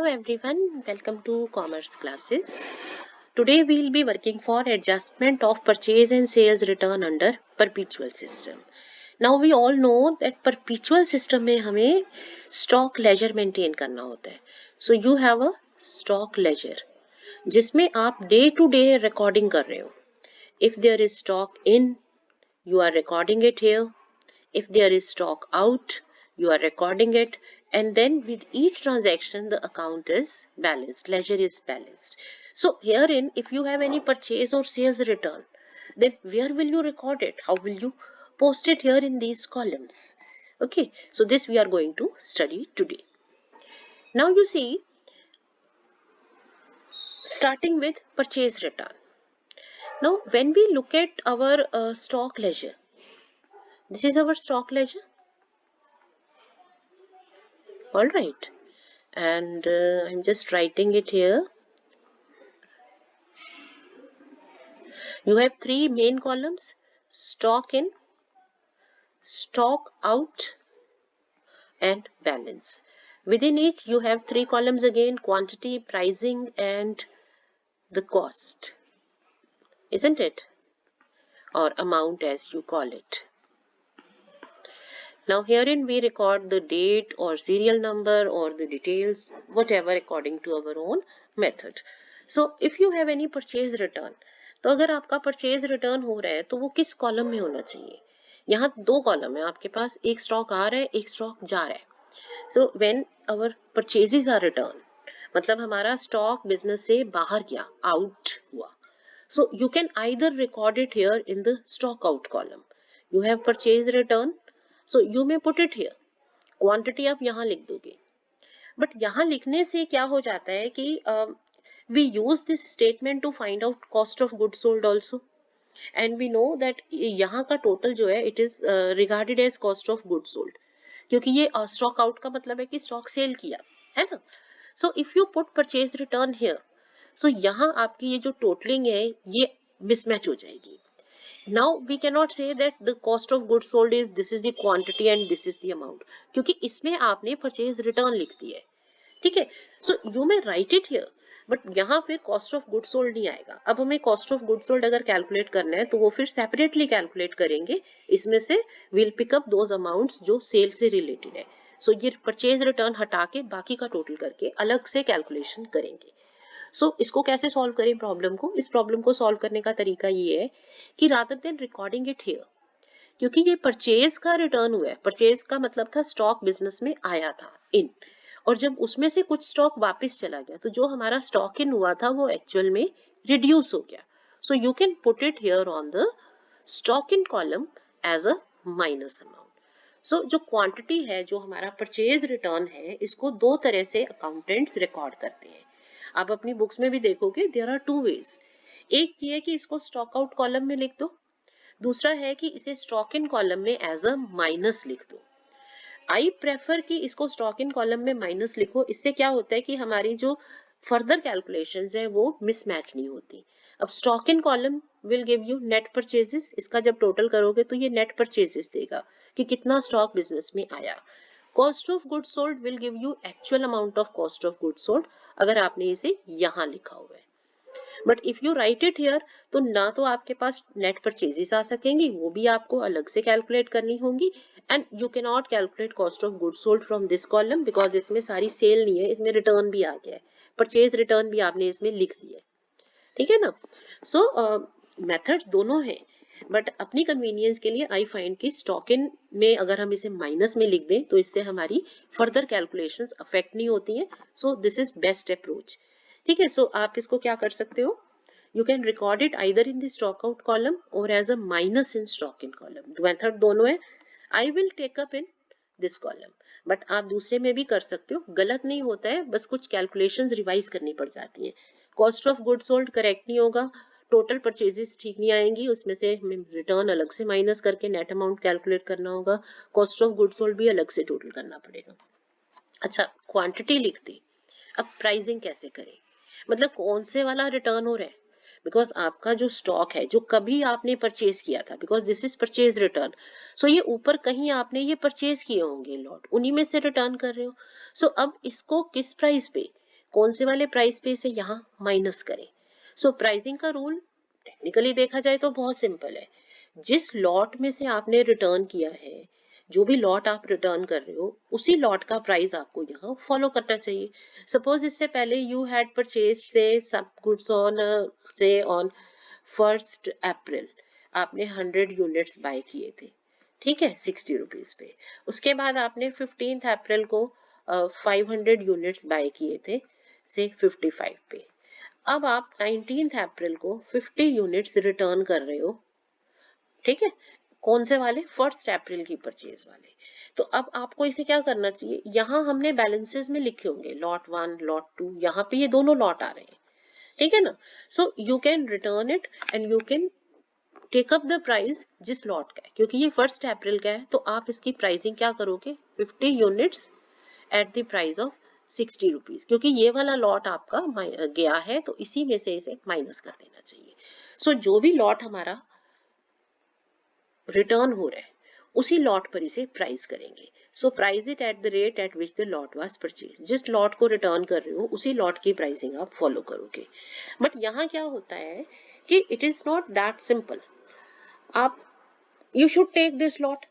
everyone, welcome to Commerce classes. Today we'll be working for adjustment of purchase and sales return under perpetual system. Now we all know that perpetual system में हमें stock ledger maintain करना होता है. So you have a stock ledger जिसमें आप day to day recording कर रहे हो. If there is stock in, you are recording it here. If there is stock out, you are recording it, and then with each transaction the account is balanced, ledger is balanced. So herein, if you have any purchase or sales return, then where will you record it? How will you post it here in these columns? Okay, so this we are going to study today. Now you see, starting with purchase return. Now when we look at our stock ledger, this is our stock ledger. All right, and I'm just writing it here. You have three main columns: stock in, stock out, and balance. Within each you have three columns again: quantity, pricing, and the cost, isn't it? Or amount as you call it. Now herein we record the date or serial number or the details, whatever according to our own method. So if you have any purchase return, तो अगर आपका purchase return हो रहा है तो वो किस column में होना चाहिए? यहाँ दो कॉलम है आपके पास, एक स्टॉक आ रहा है, एक स्टॉक जा रहा है. So when our purchases are return, मतलब हमारा स्टॉक बिजनेस से बाहर गया, आउट हुआ. So you can either record it here in the stock out column. You have purchase return, so you may put it here. Quantity आप यहाँ लिख दोगे, बट यहाँ लिखने से क्या हो जाता है कि we use this statement to find out cost of goods sold also, and we know that यहाँ का total जो है it is regarded as cost of goods sold, क्योंकि ये stock out का मतलब है कि stock sale किया है ना. So if you put purchase return here, so यहाँ आपकी ये जो totaling है ये mismatch हो जाएगी. Now we cannot say that the cost of goods sold is this is the quantity and this is the amount, क्योंकि इसमें आपने purchase return लिख दी है. ठीक है, so you may right it here, but यहाँ फिर कॉस्ट ऑफ गुड सोल्ड नहीं आएगा. अब हमें कॉस्ट ऑफ गुड सोल्ड अगर कैलकुलेट करना है तो वो फिर सेपरेटली कैलकुलेट करेंगे. इसमें से will pick up those amounts जो सेल से रिलेटेड है. सो ये परचेज रिटर्न हटा के बाकी का टोटल करके अलग से कैलकुलेशन करेंगे. सो इसको कैसे सॉल्व करें प्रॉब्लम को? इस प्रॉब्लम को सॉल्व करने का तरीका ये है कि rather than recording it here, क्योंकि ये परचेज का रिटर्न हुआ है. परचेज का मतलब था स्टॉक बिजनेस में आया था इन, और जब उसमें से कुछ स्टॉक वापस चला गया तो जो हमारा स्टॉक इन हुआ था वो एक्चुअल में रिड्यूस हो गया. So you can put it here on the stock in column as a minus amount. So जो क्वांटिटी है, जो हमारा परचेज रिटर्न है, इसको दो तरह से अकाउंटेंट्स रिकॉर्ड करते हैं. आप अपनी बुक्स में भी देखोगे देयर आर टू वेज. एक ये है कि इसको स्टॉक आउट कॉलम में लिख दो, दूसरा है कि इसे स्टॉक इन कॉलम में एज अ माइनस लिख दो. आई प्रेफर कि इसको स्टॉक इन कॉलम में माइनस लिखो. इससे क्या होता है कि हमारी जो फर्दर कैलकुलेशंस है वो मिसमैच नहीं होती. अब stock in column will give you net purchases. इसका जब टोटल करोगे तो ये नेट परचेजेस देगा कि कितना स्टॉक बिजनेस में आया. Cost of good sold will give you actual amount of cost of good sold, अगर आपने इसे यहाँ लिखा हुआ है. But if you right it here तो ना तो आपके पास नेट परचेजेस आ सकेंगी, वो भी आपको अलग से कैलकुलेट करनी होंगी. And you can not calculate cost of good sold from this column, because इसमें सारी सेल नहीं है, इसमें रिटर्न भी आ गया है, परचेज रिटर्न भी आपने इसमें लिख दिया है. ठीक है ना. सो मेथड दोनों है, बट अपनी कन्वीनियंस के लिए आई फाइंड कि स्टॉक इन में अगर हम इसे माइनस में लिख दें तो इससे हमारी फर्दर कैलकुलेशंस अफेक्ट नहीं होती हैं. सो दिस इज बेस्ट अप्रोच. ठीक है, सो आप इसको क्या कर सकते हो, you can record it either in the stock out column or as a minus in stock in column. Method दोनों है. I will take up in this column, but आप दूसरे में भी कर सकते हो, गलत नहीं होता है, बस कुछ कैलकुलेशंस रिवाइज करनी पड़ जाती है. Cost of good sold correct नहीं होगा, टोटल परचेजेस ठीक नहीं आएंगी, उसमें से रिटर्न अलग से माइनस करके नेट अमाउंट कैलकुलेट करना होगा, कॉस्ट ऑफ गुड सोल्ड भी अलग से टोटल करना पड़ेगा. अच्छा, क्वांटिटी लिख दी. अब प्राइसिंग कैसे करें, मतलब कौन से वाला रिटर्न हो रहा है, बिकॉज आपका जो स्टॉक है जो कभी आपने परचेज किया था, because this is purchase return, so ये ऊपर कहीं आपने ये परचेज किए होंगे लॉट, उन्हीं में से रिटर्न कर रहे हो. सो अब इसको किस प्राइस पे, कौन से वाले प्राइस पे इसे यहाँ माइनस करें। सो प्राइसिंग का रूल टेक्निकली देखा जाए तो बहुत सिंपल है। जिस लॉट में से आपने रिटर्न किया है, जो भी लॉट आप रिटर्न कर रहे हो, उसी लॉट का प्राइस आपको यहाँ फॉलो करना चाहिए। सपोज इससे पहले यू हैड परचेज से सब गुड्स ऑन से ऑन 1 अप्रैल, आपने 100 यूनिट्स बाय किए थे, ठीक है, 60 रुपीज पे। उसके बाद आपने 15 अप्रैल को 500 यूनिट्स बाय किए थे से 55 पे। अब आप 19 अप्रैल को 50 यूनिट्स रिटर्न कर रहे हो, ठीक है, कौन से वाले, 1 अप्रैल की परचेज वाले। तो अब आपको इसे क्या करना चाहिए, यहाँ हमने बैलेंसेस में लिखे होंगे लॉट 1 लॉट 2, यहाँ पे ये दोनों लॉट आ रहे हैं, ठीक है ना। So you can return it and you can take up the price जिस लॉट का है, क्योंकि ये 1 अप्रैल का है तो आप इसकी प्राइसिंग क्या करोगे, 50 units at the price of 60 rupees, क्योंकि ये वाला लॉट आपका गया है तो इसी में से इसे माइनस कर देना चाहिए। सो जो भी लॉट हमारा रिटर्न हो रहा है उसी लॉट पर इसे प्राइस करेंगे। So price it at the rate at which the lot was purchase, जिस लॉट को रिटर्न कर रहे हो उसी लॉट की प्राइसिंग आप फॉलो करोगे। बट यहाँ क्या होता है कि it is not that simple. आप you should take this lot,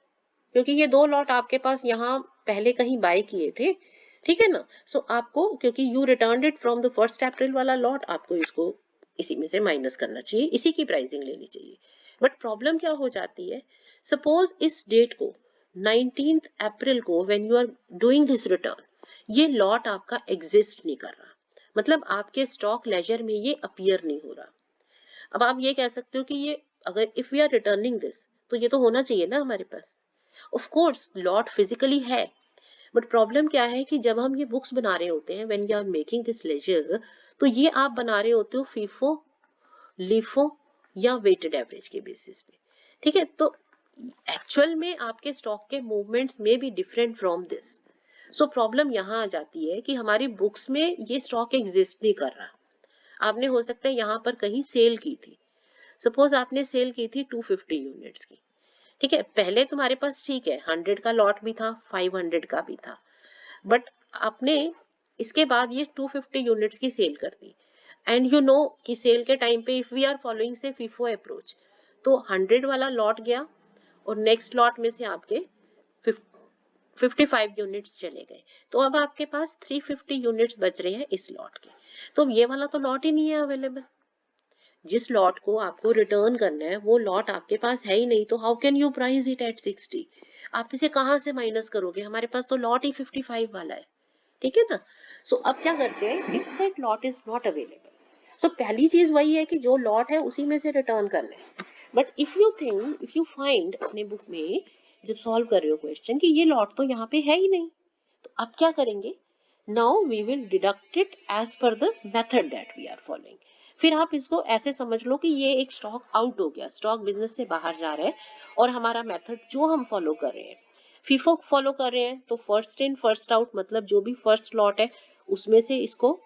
क्योंकि ये 2 लॉट आपके पास यहाँ पहले कहीं बाय किए थे, ठीक है ना। सो आपको, क्योंकि you return it from the 1 अप्रैल वाला लॉट, आपको इसको इसी में से माइनस करना चाहिए, इसी की प्राइसिंग लेनी चाहिए। बट प्रॉब्लम क्या हो जाती है, सपोज इस डेट को 19 अप्रैल को when you are doing this return, ये लॉट आपका एग्जिस्ट नहीं कर रहा, मतलब आपके स्टॉक लेजर में ये अपीयर नहीं हो रहा। अब आप ये कह सकते हो कि ये, अगर if we are returning this तो ये तो होना चाहिए ना हमारे पास। ऑफ कोर्स लॉट फिजिकली है, बट प्रॉब्लम क्या है कि जब हम ये बुक्स बना रहे होते हैं, when you are making this ledger, तो ये आप बना रहे होते हो फीफो, लीफो या वेटेड एवरेज के बेसिस पे, ठीक है। तो एक्चुअल में आपके स्टॉक के मूवमेंट्स में भी different from this. So problem यहाँ आ जाती है कि हमारी बुक्स में ये स्टॉक एग्जिस्ट नहीं कर रहा। आपने हो सकता है यहाँ पर कहीं सेल की थी, सपोज आपने सेल की थी 250 यूनिट्स की, ठीक है, पहले तुम्हारे पास ठीक है 100 का लॉट भी था, 500 का भी था, बट आपने इसके बाद ये 250 यूनिट्स की सेल कर दी। एंड यू नो कि सेल के टाइम पे इफ वी आर फॉलोइंग से फीफो अप्रोच, तो 100 वाला लॉट गया और नेक्स्ट लॉट में से आपके 55 यूनिट्स चले गए, तो अब आपके पास 350 यूनिट्स बच रहे हैं इस लॉट के। तो ये वाला तो लॉट ही नहीं है अवेलेबल, जिस लॉट को आपको रिटर्न करना है वो लॉट आपके पास है ही नहीं, तो how can you price it at 60। आप इसे कहाँ से माइनस करोगे, हमारे पास तो लॉट ही 55 वाला है, ठीक है ना। सो अब क्या करते हैं, if that lot is not available, so पहली चीज वही है कि जो लॉट है उसी में से रिटर्न करना है। But if you think, if you find अपने बुक में जब सॉल्व कर रहे हो क्वेश्चन कि ये लॉट तो यहाँ पे है ही नहीं, तो अब क्या करेंगे, now we will deduct it as per the method that we are following. फिर आप इसको ऐसे समझ लो कि ये एक स्टॉक आउट हो गया, स्टॉक बिजनेस से बाहर जा रहा है, और हमारा मेथड जो हम फॉलो कर रहे हैं, फीफो फॉलो कर रहे हैं, तो फर्स्ट इन फर्स्ट आउट, मतलब जो भी फर्स्ट लॉट है उसमें से इसको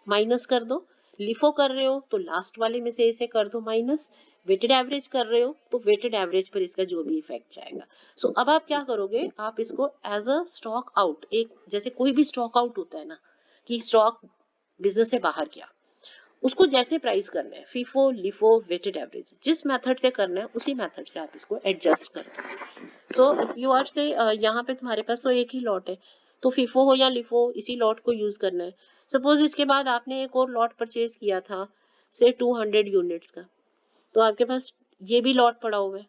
माइनस कर दो। लिफो कर रहे हो तो लास्ट वाले में से इसे कर दो माइनस। वेटेड एवरेज कर रहे हो तो वेटेड एवरेज पर इसका जो भी इफेक्ट जाएगा। सो अब आप क्या करोगे, आप इसको एज अ स्टॉक आउट, एक जैसे कोई भी स्टॉक आउट होता है ना, कि स्टॉक बिजनेस से बाहर गया, उसको जैसे प्राइस करना है, फीफो लिफो वेटेड एवरेज, जिस मेथड से करना है उसी मेथड से आप इसको एडजस्ट कर दो। सो इफ यू आर से यहाँ पे तुम्हारे पास तो एक ही लॉट है, तो फीफो हो या लिफो इसी लॉट को यूज करना है। सपोज इसके बाद आपने एक और लॉट परचेज किया था से 200 यूनिट्स का, तो आपके पास ये भी लॉट पड़ा हुआ है,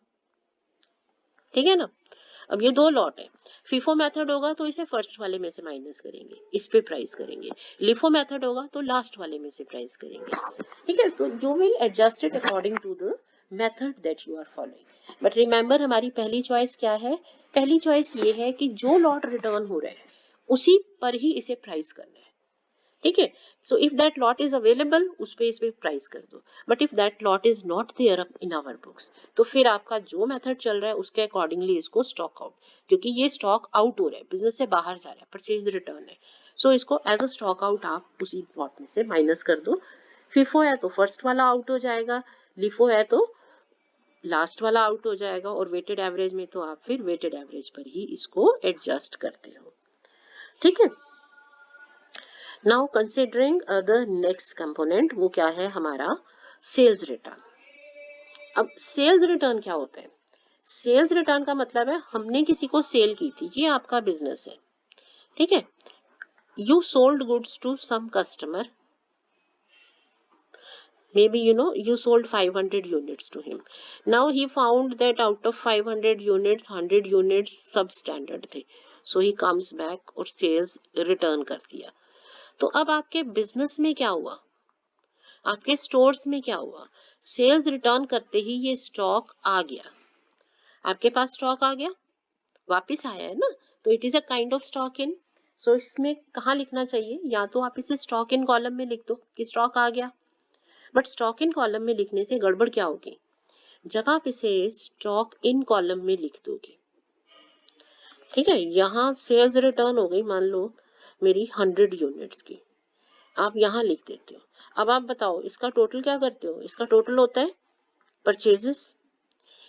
ठीक है ना। अब ये 2 लॉट है, फीफो मेथड होगा तो इसे फर्स्ट वाले में से माइनस करेंगे, इस पे प्राइस करेंगे। लिफो मेथड होगा तो लास्ट वाले में से प्राइस करेंगे, ठीक है। तो you will adjust it according to the method that you are following. But remember हमारी पहली चॉइस क्या है, पहली चॉइस ये है कि जो लॉट रिटर्न हो रहा है उसी पर ही इसे प्राइस करना है, ठीक है। So if that lot is available उस पे इस पे प्राइस कर दो, but if that lot is not there in our books, तो फिर आपका जो मेथड चल रहा है उसके अकॉर्डिंगली इसको स्टॉक आउट, क्योंकि ये स्टॉक आउट हो रहा है, बिजनेस से बाहर जा रहा है, परचेज रिटर्न है, सो इसको एज अ स्टॉक आउट आप उसी लॉट में से माइनस कर दो। फिफो है तो फर्स्ट वाला आउट हो जाएगा, लिफो है तो लास्ट वाला आउट हो जाएगा, और वेटेड एवरेज में तो आप फिर वेटेड एवरेज पर ही इसको एडजस्ट करते हो, ठीक है। Now considering the next component, वो क्या है हमारा सेल्स रिटर्न। अब सेल्स रिटर्न क्या होता है? सेल्स रिटर्न का मतलब है हमने किसी को सेल की थी, ये आपका बिजनेस है, ठीक है। You sold goods to some customer, maybe you sold 500 units to him. Now he found that out of 500 units 100 units substandard थे, so he comes back और sales return कर दिया। तो अब आपके बिजनेस में क्या हुआ, आपके स्टोर्स में क्या हुआ? सेल्स रिटर्न करते ही ये स्टॉक आ गया, आपके पास स्टॉक आ गया, वापिस आया है ना, तो it is a kind of stock in. So इसमें कहाँ लिखना चाहिए, या तो आप इसे स्टॉक इन कॉलम में लिख दो कि स्टॉक आ गया, बट स्टॉक इन कॉलम में लिखने से गड़बड़ क्या होगी, जब आप इसे स्टॉक इन कॉलम में लिख दोगे, ठीक है, यहाँ सेल्स रिटर्न हो गई मान लो मेरी 100 यूनिट्स की, आप यहाँ लिख देते हो। अब आप बताओ इसका टोटल क्या करते हो, इसका टोटल होता है परचेजेस,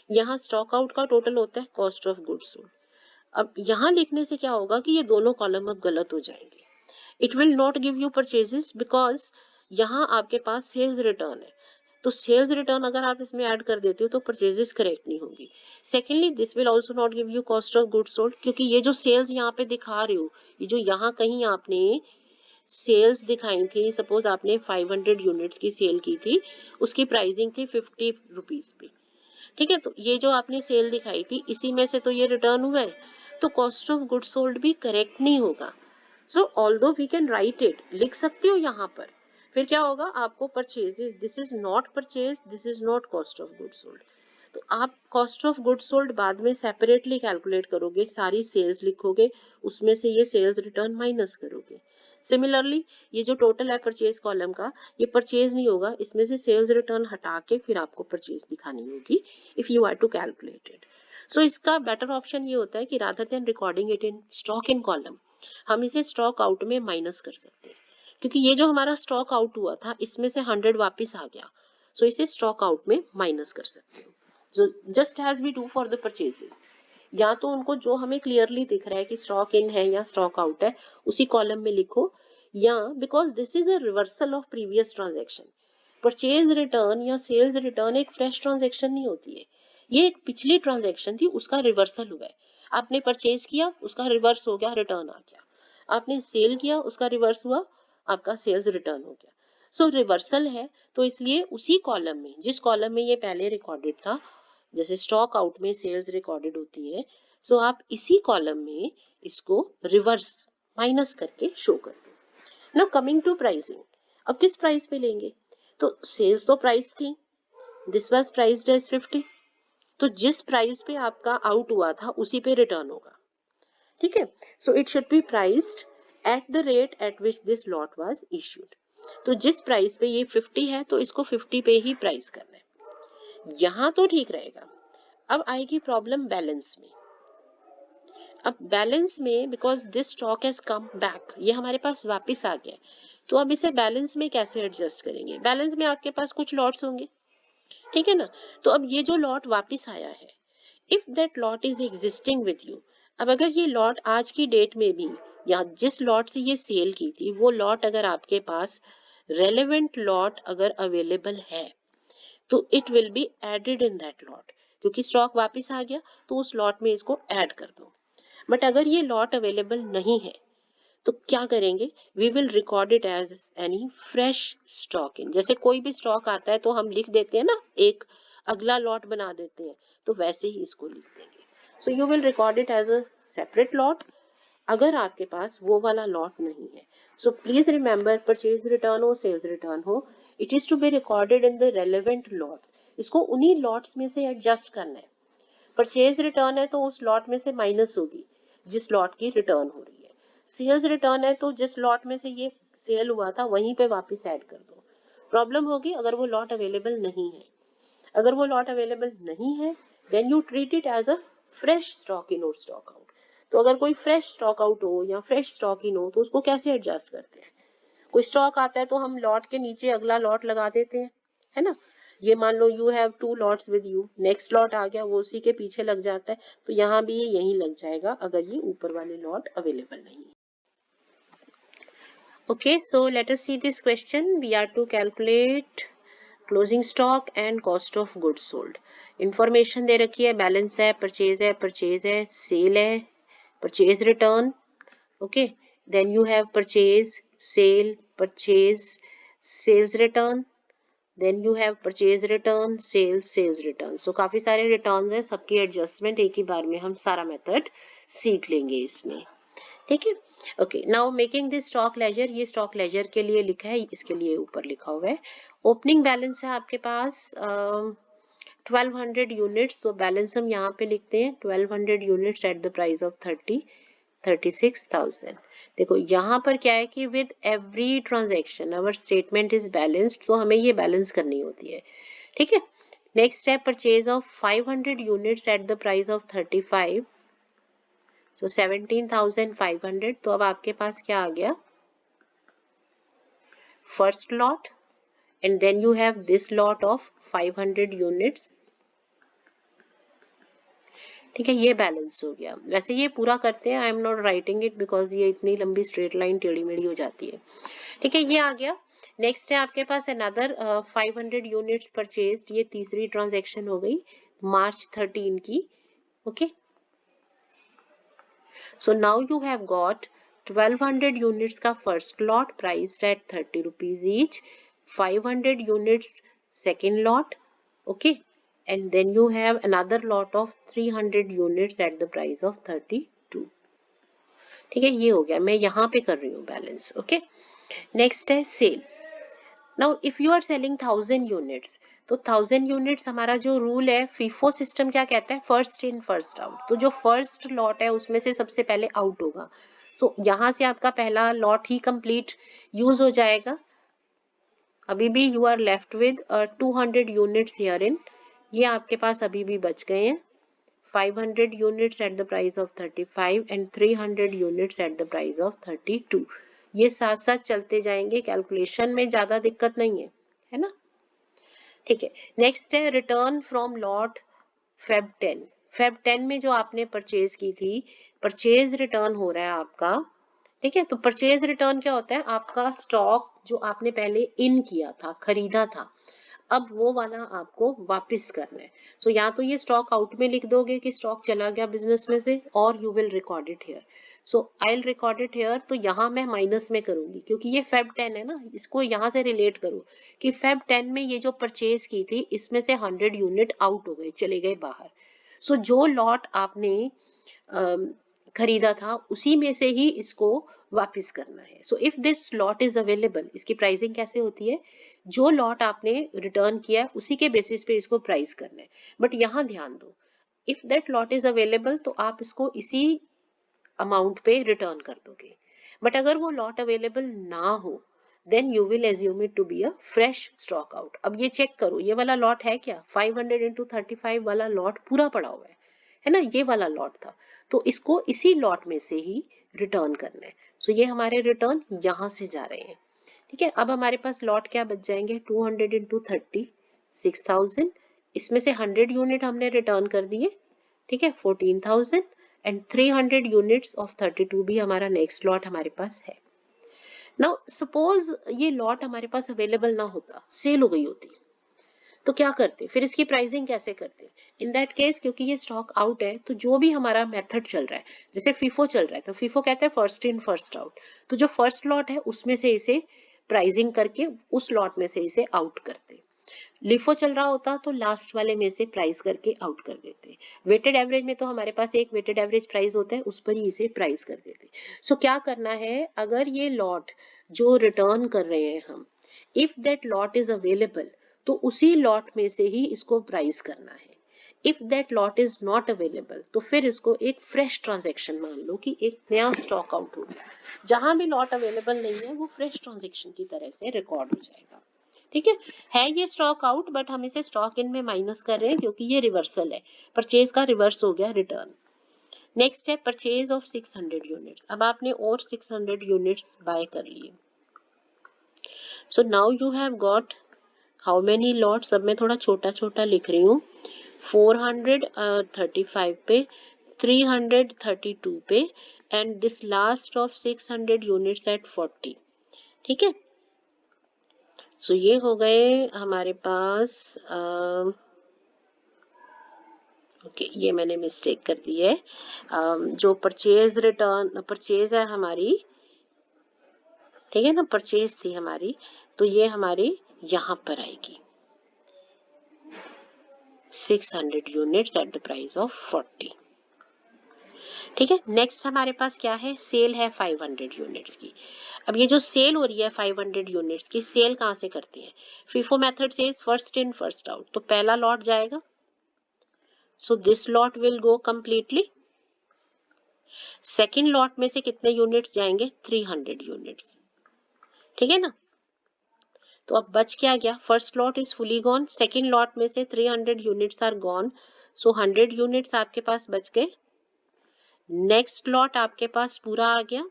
यहाँ स्टॉक आउट का टोटल होता है कॉस्ट ऑफ गुड्स सोल्ड। अब यहाँ लिखने से क्या होगा कि ये दोनों कॉलम अब गलत हो जाएंगे, it will not give you purchases because यहाँ आपके पास सेल्स रिटर्न है, तो सेल्स रिटर्न अगर आप इसमें ऐड कर देते हो तो परचेजेस करेक्ट नहीं होगी। Secondly this will also not give you cost of goods sold, क्योंकि ये जो सेल्स यहाँ पे दिखा रहे हो, ये जो यहाँ कहीं आपने सेल्स दिखाई थी, सपोज आपने 500 यूनिट्स की सेल की थी, उसकी प्राइसिंग थी 50 रुपीज पे, ठीक है, तो ये जो आपने सेल दिखाई थी इसी में से तो ये रिटर्न हुआ है, तो कॉस्ट ऑफ गुड्स सोल्ड भी करेक्ट नहीं होगा। So although we can write it, लिख सकते हो यहाँ पर, फिर क्या होगा आपको purchase, this is not purchase, this is not cost of goods sold, तो आप कॉस्ट ऑफ गुड्स सोल्ड बाद में सेपरेटली कैलकुलेट करोगे, सारी सेल्स लिखोगे, उसमें से ये सेल्स रिटर्न माइनस करोगे। सिमिलरली ये जो टोटल है परचेज कॉलम का, ये परचेज नहीं होगा, इसमें से सेल्स रिटर्न हटा के फिर आपको परचेज दिखानी होगी if you are to calculate it. So इसका बेटर ऑप्शन ये होता है कि rather than recording it in stock in column, हम इसे स्टॉक आउट में माइनस कर सकते हैं, क्योंकि ये जो हमारा स्टॉक आउट हुआ था इसमें से 100 वापस आ गया, सो इसे स्टॉक आउट में माइनस कर सकते हो। So just as we do for the purchases, या तो उनको जो हमें क्लियरली दिख रहा है कि स्टॉक इन है या स्टॉक आउट है उसी कॉलम में लिखो, या because this is a reversal of previous transaction, purchase return या सेल्स रिटर्न एक फ्रेश ट्रांजेक्शन नहीं होती है, ये एक पिछली ट्रांजेक्शन थी उसका रिवर्सल हुआ है, आपने परचेज किया उसका रिवर्स हो गया रिटर्न आ गया, आपने सेल किया उसका रिवर्स हुआ आपका सेल्स रिटर्न हो गया। सो रिवर्सल है, तो इसलिए उसी कॉलम में जिस कॉलम में ये पहले रिकॉर्डेड था, जैसे स्टॉक आउट में सेल्स रिकॉर्डेड होती है, सो आप इसी कॉलम में इसको रिवर्स माइनस करके शो कर दो। नाउ कमिंग टू प्राइसिंग, अब किस प्राइस पे लेंगे, तो सेल्स तो प्राइस थी, दिस वाज प्राइस्ड एज 50, तो जिस प्राइस पे आपका आउट हुआ था उसी पे रिटर्न होगा, ठीक है। सो it should be priced at the rate at which this lot was issued, तो जिस प्राइस पे ये 50 है तो इसको 50 पे ही प्राइस करना है, यहाँ तो ठीक रहेगा। अब आएगी प्रॉब्लम बैलेंस में, अब बैलेंस में because this stock has come back, ये हमारे पास वापस आ गया, तो अब इसे बैलेंस में कैसे एडजस्ट करेंगे, बैलेंस में आपके पास कुछ लॉट्स होंगे, ठीक है ना, तो अब ये जो लॉट वापस आया है, if that lot is existing with you, अब अगर ये लॉट आज की डेट में भी या जिस लॉट से ये सेल की थी वो लॉट अगर आपके पास रेलेवेंट लॉट अगर अवेलेबल है, तो it will be added in that lot, क्योंकि स्टॉक वापस आ गया तो उस लॉट में इसको ऐड कर दो। बट अगर ये लॉट अवेलेबल नहीं है तो क्या करेंगे, we will record it as any fresh stock in, जैसे कोई भी स्टॉक आता है तो हम लिख देते हैं ना, एक अगला लॉट बना देते हैं, तो वैसे ही इसको लिख देंगे। So you will record it as a separate lot अगर आपके पास वो वाला लॉट नहीं है। So please remember, purchase return हो सेल्स रिटर्न हो, it is to be recorded in the relevant lots, इसको उन्हीं लॉट्स में से एडजस्ट करना है। परचेज रिटर्न है तो उस लॉट में से माइनस होगी जिस लॉट की रिटर्न हो रही है, सेल्स रिटर्न है तो जिस लॉट में से ये सेल हुआ था वहीं पे वापस ऐड कर दो। प्रॉब्लम होगी अगर वो लॉट अवेलेबल नहीं है, अगर वो लॉट अवेलेबल नहीं है then you treat it as a fresh stock in और स्टॉक आउट। तो अगर कोई फ्रेश स्टॉक आउट हो या फ्रेश स्टॉक इन हो तो उसको कैसे एडजस्ट करते हैं, कोई स्टॉक आता है तो हम लॉट के नीचे अगला लॉट लगा देते हैं, है ना, ये मान लो you have 2 lots with you, next lot आ गया वो उसी के पीछे लग जाता है, तो यहाँ भी ये यहीं लग जाएगा अगर ये ऊपर वाले लॉट अवेलेबल नहीं है। Okay, so let us see this question. We are to calculate closing stock and cost of goods sold. Information दे रखी है, बैलेंस है, परचेज है, सेल है, purchase return. Okay, then you have purchase, sale, purchase, sales return, then you have purchase return, sales return. So काफी सारे return है, सबकी एडजस्टमेंट एक ही बार में हम सारा मेथड सीख लेंगे इसमें. ठीक है. Okay, now making this stock ledger. ये स्टॉक लेजर के लिए लिखा है, इसके लिए ऊपर लिखा हुआ है. ओपनिंग बैलेंस है आपके पास 1200 यूनिट्स. तो बैलेंस हम यहाँ पे लिखते हैं 1200 units at the price of 36,000. देखो यहाँ पर क्या है कि with every transaction our statement is balanced. तो हमें ये बैलेंस करनी होती है. ठीक है. नेक्स्ट है purchase of 500 units at the price of 35. So 17,500. तो अब आपके पास क्या आ गया, first lot and then you have this lot of 500 units. ठीक है, ये बैलेंस हो गया. वैसे ये पूरा करते हैं, I am not writing it because ये इतनी लंबी स्ट्रेट लाइन टेढ़ी मेढ़ी हो जाती है. ठीक है, ये आ गया. नेक्स्ट है आपके पास अनदर 500 यूनिट्स परचेज. ये तीसरी ट्रांजेक्शन हो गई मार्च 13 की. Okay, so now you have got 1200 units का first lot priced at 30 rupees each, 500 units second lot. Okay, and then you have another lot of 300 units at the price of 32. ठीक है, ये हो गया. मैं यहाँ पे कर रही हूँ बैलेंस. ओके, नेक्स्ट है sale. Now if you are selling 1000 units, तो 1000 यूनिट्स हमारा जो रूल है, फीफो सिस्टम क्या कहता है, फर्स्ट इन फर्स्ट आउट. तो जो फर्स्ट लॉट है उसमें से सबसे पहले आउट होगा. सो यहाँ से आपका पहला लॉट ही कंप्लीट यूज हो जाएगा. अभी भी you are left with 200 units here in. ये आपके पास अभी भी बच गए हैं 500 units at the price of 35 and 300 units at the price of 32. ये साथ साथ चलते जाएंगे, कैलकुलेशन में ज्यादा दिक्कत नहीं है ना. ठीक है, नेक्स्ट है return from lot Feb 10. Feb 10 में जो आपने परचेज की थी, परचेज रिटर्न हो रहा है आपका. ठीक है, तो परचेज रिटर्न क्या होता है, आपका स्टॉक जो आपने पहले इन किया था, खरीदा था, अब वो वाला आपको वापस करना है. सो या तो ये स्टॉक आउट में लिख दोगे कि स्टॉक चला गया बिजनेस में से, और you will record it here. So I will record it here. तो यहाँ मैं माइनस में करूंगी क्योंकि ये फेब 10 है ना, इसको यहाँ से रिलेट करो कि फेब 10 में ये जो परचेज की थी इसमें से 100 यूनिट आउट हो गए, चले गए बाहर. सो जो लॉट आपने खरीदा था उसी में से ही इसको वापस करना है. So if this lot is available, इसकी प्राइसिंग कैसे होती है, जो लॉट आपने रिटर्न किया उसी के बेसिस पे इसको प्राइस करना है. बट यहाँ ध्यान दो, if that lot is available तो आप इसको इसी अमाउंट पे रिटर्न कर दोगे. बट अगर वो लॉट अवेलेबल ना हो, then you will assume it to be a fresh stock out. अब ये चेक करो, ये वाला लॉट है क्या, 500 into 35 वाला लॉट पूरा पड़ा हुआ है ना, ये वाला लॉट था. तो इसको इसी लॉट में से ही रिटर्न करना है. सो ये हमारे रिटर्न यहाँ से जा रहे हैं. ठीक है, अब हमारे पास लॉट क्या बच जाएंगे, 200 into 30 6000. इसमें से 100 यूनिट हमने रिटर्न कर दिए. ठीक है, 14,000 एंड 300 यूनिट्स ऑफ 32 भी हमारा नेक्स्ट लॉट हमारे पास है. नाउ सपोज ये लॉट हमारे पास अवेलेबल ना होता, सेल हो गई होती, तो क्या करते, फिर इसकी प्राइसिंग कैसे करते. इन दैट केस क्योंकि ये स्टॉक आउट है, तो जो भी हमारा मेथड चल रहा है, जैसे फीफो चल रहा है तो फीफो कहते हैं फर्स्ट इन फर्स्ट आउट. तो जो फर्स्ट लॉट है उसमें से इसे प्राइसिंग करके उस लॉट में से इसे आउट करते. लिफो चल रहा होता तो लास्ट वाले में से प्राइस करके आउट कर देते. वेटेड एवरेज में तो हमारे पास एक वेटेड एवरेज प्राइस होता है, उस पर ही इसे प्राइस कर देते. सो क्या करना है, अगर ये लॉट जो रिटर्न कर रहे हैं हम, if that lot is available, तो उसी लॉट में से ही इसको प्राइस करना है. If that lot is not available, तो फिर इसको एक फ्रेश ट्रांजेक्शन मान लो कि एक नया स्टॉक आउट हो गया. जहां भी लॉट अवेलेबल नहीं है वो फ्रेश ट्रांजेक्शन की तरह से रिकॉर्ड हो जाएगा. ठीक है ये स्टॉक आउट, बट हम इसे स्टॉक इन में माइनस कर रहे हैं क्योंकि ये रिवर्सल है, परचेज का रिवर्स हो गया रिटर्न. नेक्स्ट है परचेज ऑफ 600 यूनिट्स. अब आपने और 600 यूनिट्स बाय कर लिए. सो now you have got how many lots. अब मैं थोड़ा छोटा छोटा लिख रही हूँ. 435 पे, 332 पे, and this last of 600 units eight 40. ठीक है। सो ये हो गए हमारे पास ओके, ये मैंने मिस्टेक कर दी है। जो परचेज है हमारी, ठीक है ना, परचेज थी हमारी, तो ये हमारी यहाँ पर आएगी 600 units at the price of 40। ठीक है, नेक्स्ट हमारे पास क्या है, सेल है 500 यूनिट्स की। अब ये जो सेल हो रही है 500 यूनिट्स की, सेल कहाँ से करते हैं, फीफो मेथड से फर्स्ट इन फर्स्ट आउट, तो पहला लॉट जाएगा, so this lot will go completely. Second lot में से कितने यूनिट्स जाएंगे, 300 यूनिट्स, ठीक है ना। तो अब बच क्या गया, first lot is fully gone, second lot में से 300 units are gone, so 100 units आपके पास बच गए। नेक्स्ट लॉट आपके पास पूरा आ गया,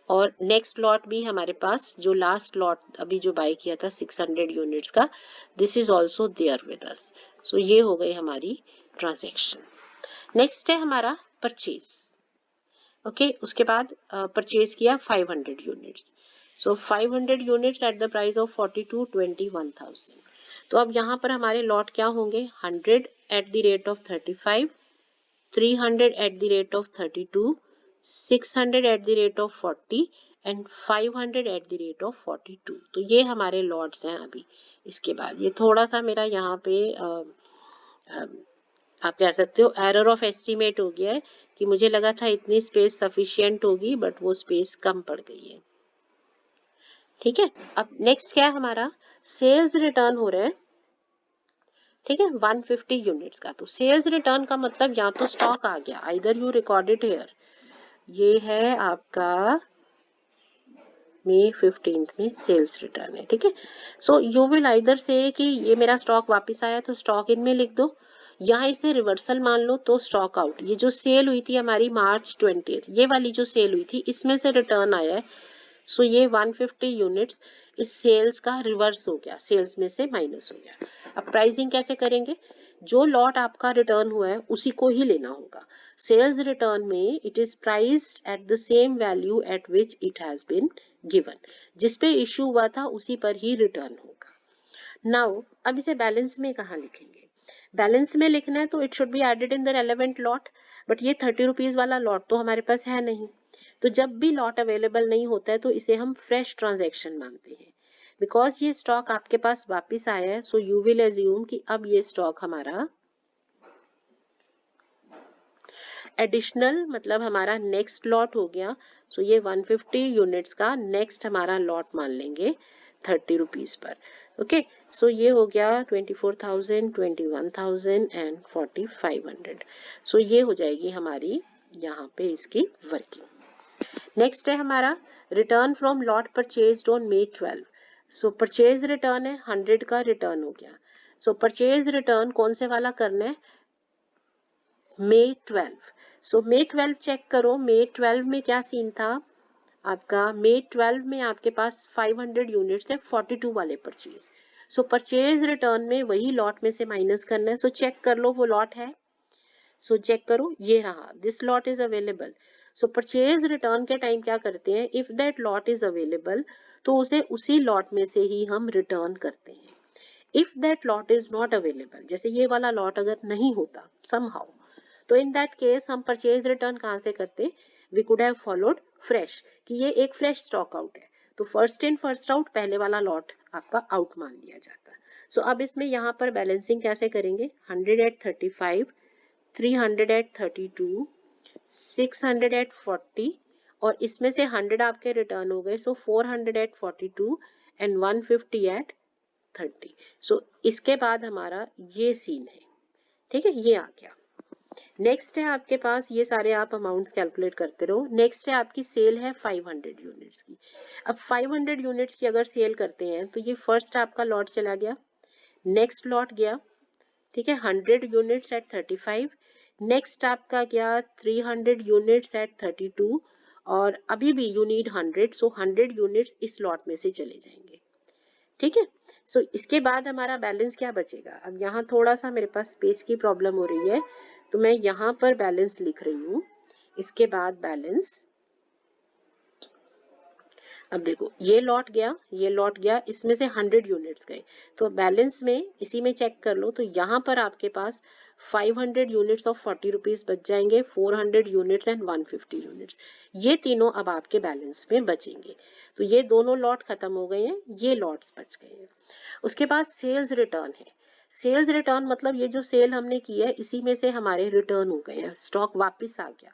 और नेक्स्ट लॉट भी हमारे पास, जो लास्ट लॉट अभी जो बाय किया था 600 यूनिट्स का, this is also there with us. So ये हो गई हमारी ट्रांजैक्शन। नेक्स्ट है हमारा परचेज। ओके, उसके बाद परचेज किया 500 units, so 500 units at the price of 42 21,000। तो अब यहाँ पर हमारे लॉट क्या होंगे, 100 eight the rate of 35, 300 at the rate of 32, 600 at the rate of 40 and 500 at the rate of 42। तो ये हमारे लॉट्स हैं अभी। इसके बाद ये थोड़ा सा मेरा यहाँ पे आप कह सकते हो एरर ऑफ एस्टिमेट हो गया है, कि मुझे लगा था इतनी स्पेस सफिशिएंट होगी, बट वो स्पेस कम पड़ गई है। ठीक है, अब नेक्स्ट क्या है हमारा, सेल्स रिटर्न हो रहे हैं, ठीक है, 150 यूनिट्स का। तो सेल्स रिटर्न का मतलब या तो स्टॉक आ गया, आइदर यू रिकॉर्डेड हियर, ये है आपका मई 15 में सेल्स रिटर्न है, ठीक है। सो यू विल आइदर से कि ये मेरा स्टॉक वापस आया तो स्टॉक इन में लिख दो, यहाँ इसे रिवर्सल मान लो तो स्टॉक आउट। ये जो सेल हुई थी हमारी मार्च 20, ये वाली जो सेल हुई थी, इसमें से रिटर्न आया है, सो ये 150 यूनिट्स इस सेल्स का रिवर्स हो गया, सेल्स में से माइनस हो गया। अब प्राइसिंग कैसे करेंगे, जो लॉट आपका रिटर्न हुआ है उसी को ही लेना होगा। सेल्स रिटर्न में it is priced at the same value at which it has been given, जिस पे इश्यू हुआ था उसी पर ही रिटर्न होगा। नाउ अब इसे बैलेंस में कहाँ लिखेंगे, बैलेंस में लिखना है तो it should be added in the relevant lot, but ये 30 रुपीज वाला लॉट तो हमारे पास है नहीं, तो जब भी लॉट अवेलेबल नहीं होता है तो इसे हम फ्रेश ट्रांजैक्शन मानते हैं। बिकॉज ये स्टॉक आपके पास वापिस आया है, सो यू विल एज्यूम कि अब ये स्टॉक हमारा एडिशनल, मतलब हमारा नेक्स्ट लॉट हो गया। सो ये 150 यूनिट्स का नेक्स्ट हमारा लॉट मान लेंगे 30 रुपीज पर। ओके, सो ये हो गया 24,000, 21,000 एंड 4,500। सो ये हो जाएगी हमारी यहाँ पे इसकी वर्किंग। नेक्स्ट है हमारा return from lot purchased on May 12। So purchase return है, 100 का रिटर्न हो गया। सो परचेज रिटर्न कौन से वाला करना है, May 12। सो May 12 चेक करो, May 12 में क्या सीन था आपका, May 12 में आपके पास 500 यूनिट्स है 42 वाले परचेज। सो परचेज रिटर्न में वही लॉट में से माइनस करना है, सो चेक कर लो वो लॉट है, सो चेक करो ये रहा, this lot is available. So purchase return के टाइम क्या करते हैं, if that lot is available तो उसे उसी लॉट में से ही हम रिटर्न करते हैं। If that lot is not available, जैसे ये वाला लॉट अगर नहीं होता समहाउ, तो इन दैट केस हम परचेज रिटर्न कहाँ से करते, we could have followed fresh, कि ये एक फ्रेश स्टॉक आउट है, तो फर्स्ट इन फर्स्ट आउट पहले वाला लॉट आपका आउट मान लिया जाता है। सो अब इसमें यहाँ पर बैलेंसिंग कैसे करेंगे, 100 एट 35, 300 एट 32, 600 एट 40, और इसमें से 100 आपके रिटर्न हो गए, सो 400 एट 42 एंड 150 एट 30। सो इसके बाद हमारा ये सीन है, ठीक है, ये आ गया। नेक्स्ट है आपके पास, ये सारे आप अमाउंट्स कैलकुलेट करते रहो। नेक्स्ट है आपकी सेल है 500 यूनिट्स की। अब 500 यूनिट्स की अगर सेल करते हैं तो ये फर्स्ट आपका लॉट चला गया, नेक्स्ट लॉट गया, ठीक है, 100 यूनिट्स एट 35, नेक्स्ट आपका गया 300 यूनिट्स एट 32, और अभी भी यू नीड 100, सो 100 यूनिट्स इस लॉट में से चले जाएंगे, ठीक है। सो इसके बाद हमारा बैलेंस क्या बचेगा, अब यहाँ थोड़ा सा मेरे पास स्पेस की प्रॉब्लम हो रही है, तो मैं यहाँ पर बैलेंस लिख रही हूँ, इसके बाद बैलेंस अब देखो ये लॉट गया, ये लॉट गया, इसमें से 100 यूनिट्स गए, तो बैलेंस में इसी में चेक कर लो, तो यहाँ पर आपके पास 500 यूनिट्स ऑफ 40 रुपीज बच जाएंगे, 400 यूनिट्स एंड 150 यूनिट्स, ये तीनों अब आपके बैलेंस में बचेंगे। तो ये दोनों लॉट खत्म हो गए हैं, ये लॉट्स बच गए हैं। उसके बाद सेल्स रिटर्न है। सेल्स रिटर्न मतलब ये जो सेल हमने की है इसी में से हमारे रिटर्न हो गए हैं, स्टॉक वापस आ गया।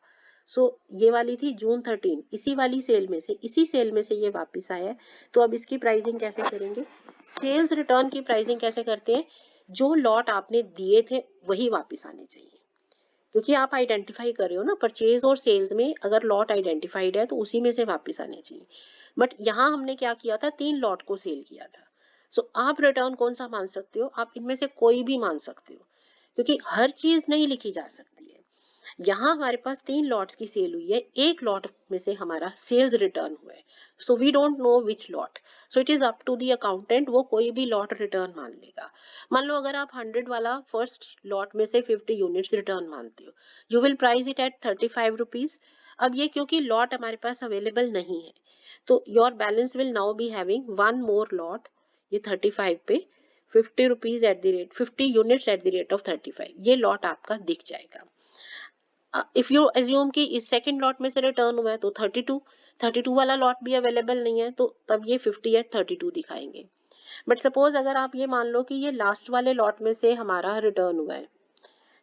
ये वाली थी जून 13, इसी वाली सेल में से, इसी सेल में से ये वापस आया है। तो अब इसकी प्राइसिंग कैसे करेंगे? सेल्स रिटर्न की प्राइसिंग कैसे करते हैं? जो लॉट आपने दिए थे वही वापस आने चाहिए, क्योंकि आप आइडेंटिफाई कर रहे हो ना, परचेज और सेल्स में अगर लॉट आइडेंटिफाइड है तो उसी में से वापस आने चाहिए। बट यहाँ हमने क्या किया था, 3 लॉट को सेल किया था। आप रिटर्न कौन सा मान सकते हो? आप इनमें से कोई भी मान सकते हो, क्योंकि हर चीज नहीं लिखी जा सकती है। यहाँ हमारे पास 3 लॉट्स की सेल हुई है, एक लॉट में से हमारा सेल्स रिटर्न हुआ है, so we don't know which lot, so it is up to the accountant, वो कोई भी लॉट रिटर्न मान लेगा। मान लो अगर आप 100 वाला फर्स्ट लॉट में से 50 यूनिट्स रिटर्न मानते हो, you will price it at 35 rupees. अब ये क्योंकि लॉट हमारे पास अवेलेबल नहीं है, तो your balance will now be having one more lot, ये 35 पे 50 rupees eight the rate 50 units at the rate of 35, ये लॉट आपका दिख जाएगा। इफ यू एज्यूम कि इस सेकंड लॉट में से रिटर्न हुआ है तो 32 वाला लॉट भी अवेलेबल नहीं है, तो तब ये 50 एट 32 दिखाएंगे। बट सपोज अगर आप ये मान लो कि ये लास्ट वाले लॉट में से हमारा रिटर्न हुआ है,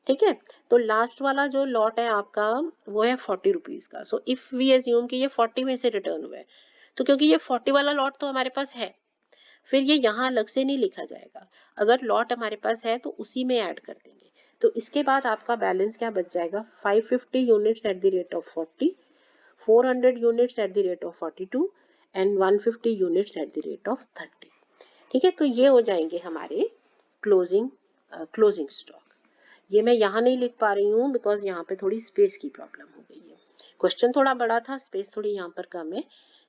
ठीक है, तो लास्ट वाला जो लॉट है आपका वो है 40 रुपीज का। सो इफ वी एज्यूम कि ये 40 में से रिटर्न हुआ है, तो क्योंकि ये 40 वाला लॉट तो हमारे पास है, फिर ये यहाँ अलग से नहीं लिखा जाएगा, अगर लॉट हमारे पास है तो उसी में ऐड कर देंगे। तो इसके बाद आपका बैलेंस क्या बच जाएगा, 550 units at the rate of 40, 400 units at the rate of 42 and 150 units at the rate of 30। ठीक है, तो ये हो जाएंगे हमारे क्लोजिंग स्टॉक। ये मैं यहाँ नहीं लिख पा रही हूँ बिकॉज यहाँ पे थोड़ी स्पेस की प्रॉब्लम हो गई है, क्वेश्चन थोड़ा बड़ा था, स्पेस थोड़ी यहाँ पर कम है।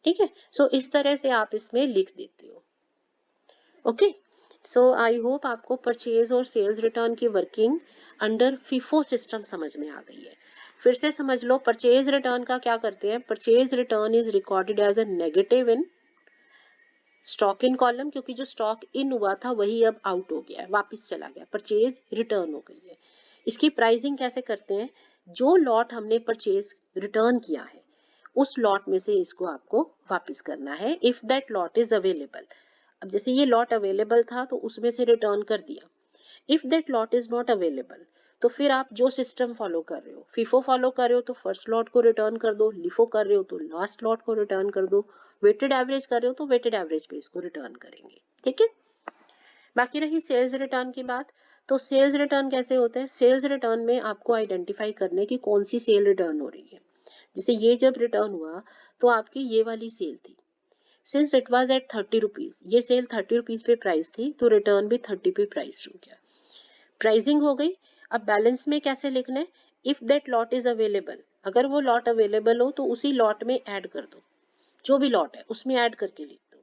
ठीक है, इस तरह से आप इसमें लिख देते हो। ओके, आई होप आपको परचेज और सेल्स रिटर्न की वर्किंग अंडर फीफो सिस्टम समझ में आ गई है। फिर से समझ लो, परचेज रिटर्न का क्या करते हैं, purchase return is recorded as a negative in stock in column, क्योंकि जो स्टॉक इन हुआ था वही अब आउट हो गया है, वापस चला गया, परचेज रिटर्न हो गई है। इसकी प्राइसिंग कैसे करते हैं, जो लॉट हमने परचेज रिटर्न किया है उस लॉट में से इसको आपको वापस करना है, if that lot is available. अब जैसे ये लॉट अवेलेबल था तो उसमें से रिटर्न कर दिया, if that lot is not available तो फिर आप जो सिस्टम फॉलो कर रहे हो, फीफो फॉलो कर रहे हो तो फर्स्ट लॉट को रिटर्न कर दो, लिफो कर रहे हो तो लास्ट लॉट को रिटर्न कर दो, वेटेड एवरेज कर रहे हो तो वेटेड एवरेज पे इसको रिटर्न करेंगे। ठीक है, बाकी रही सेल्स रिटर्न की बात। तो सेल्स रिटर्न कैसे होते हैं, सेल्स रिटर्न में आपको आइडेंटिफाई करने की कौन सी सेल रिटर्न हो रही है। जैसे ये जब रिटर्न हुआ तो आपकी ये वाली सेल थी, since it was at 30 rupees, ये सेल 30 रुपीज पे प्राइस थी तो रिटर्न भी 30 पे प्राइस हो गया, प्राइसिंग हो गई। अब बैलेंस में कैसे लिखना है, if that lot is available, अगर वो लॉट अवेलेबल हो तो उसी लॉट में ऐड कर दो, जो भी लॉट है उसमें ऐड करके लिख दो।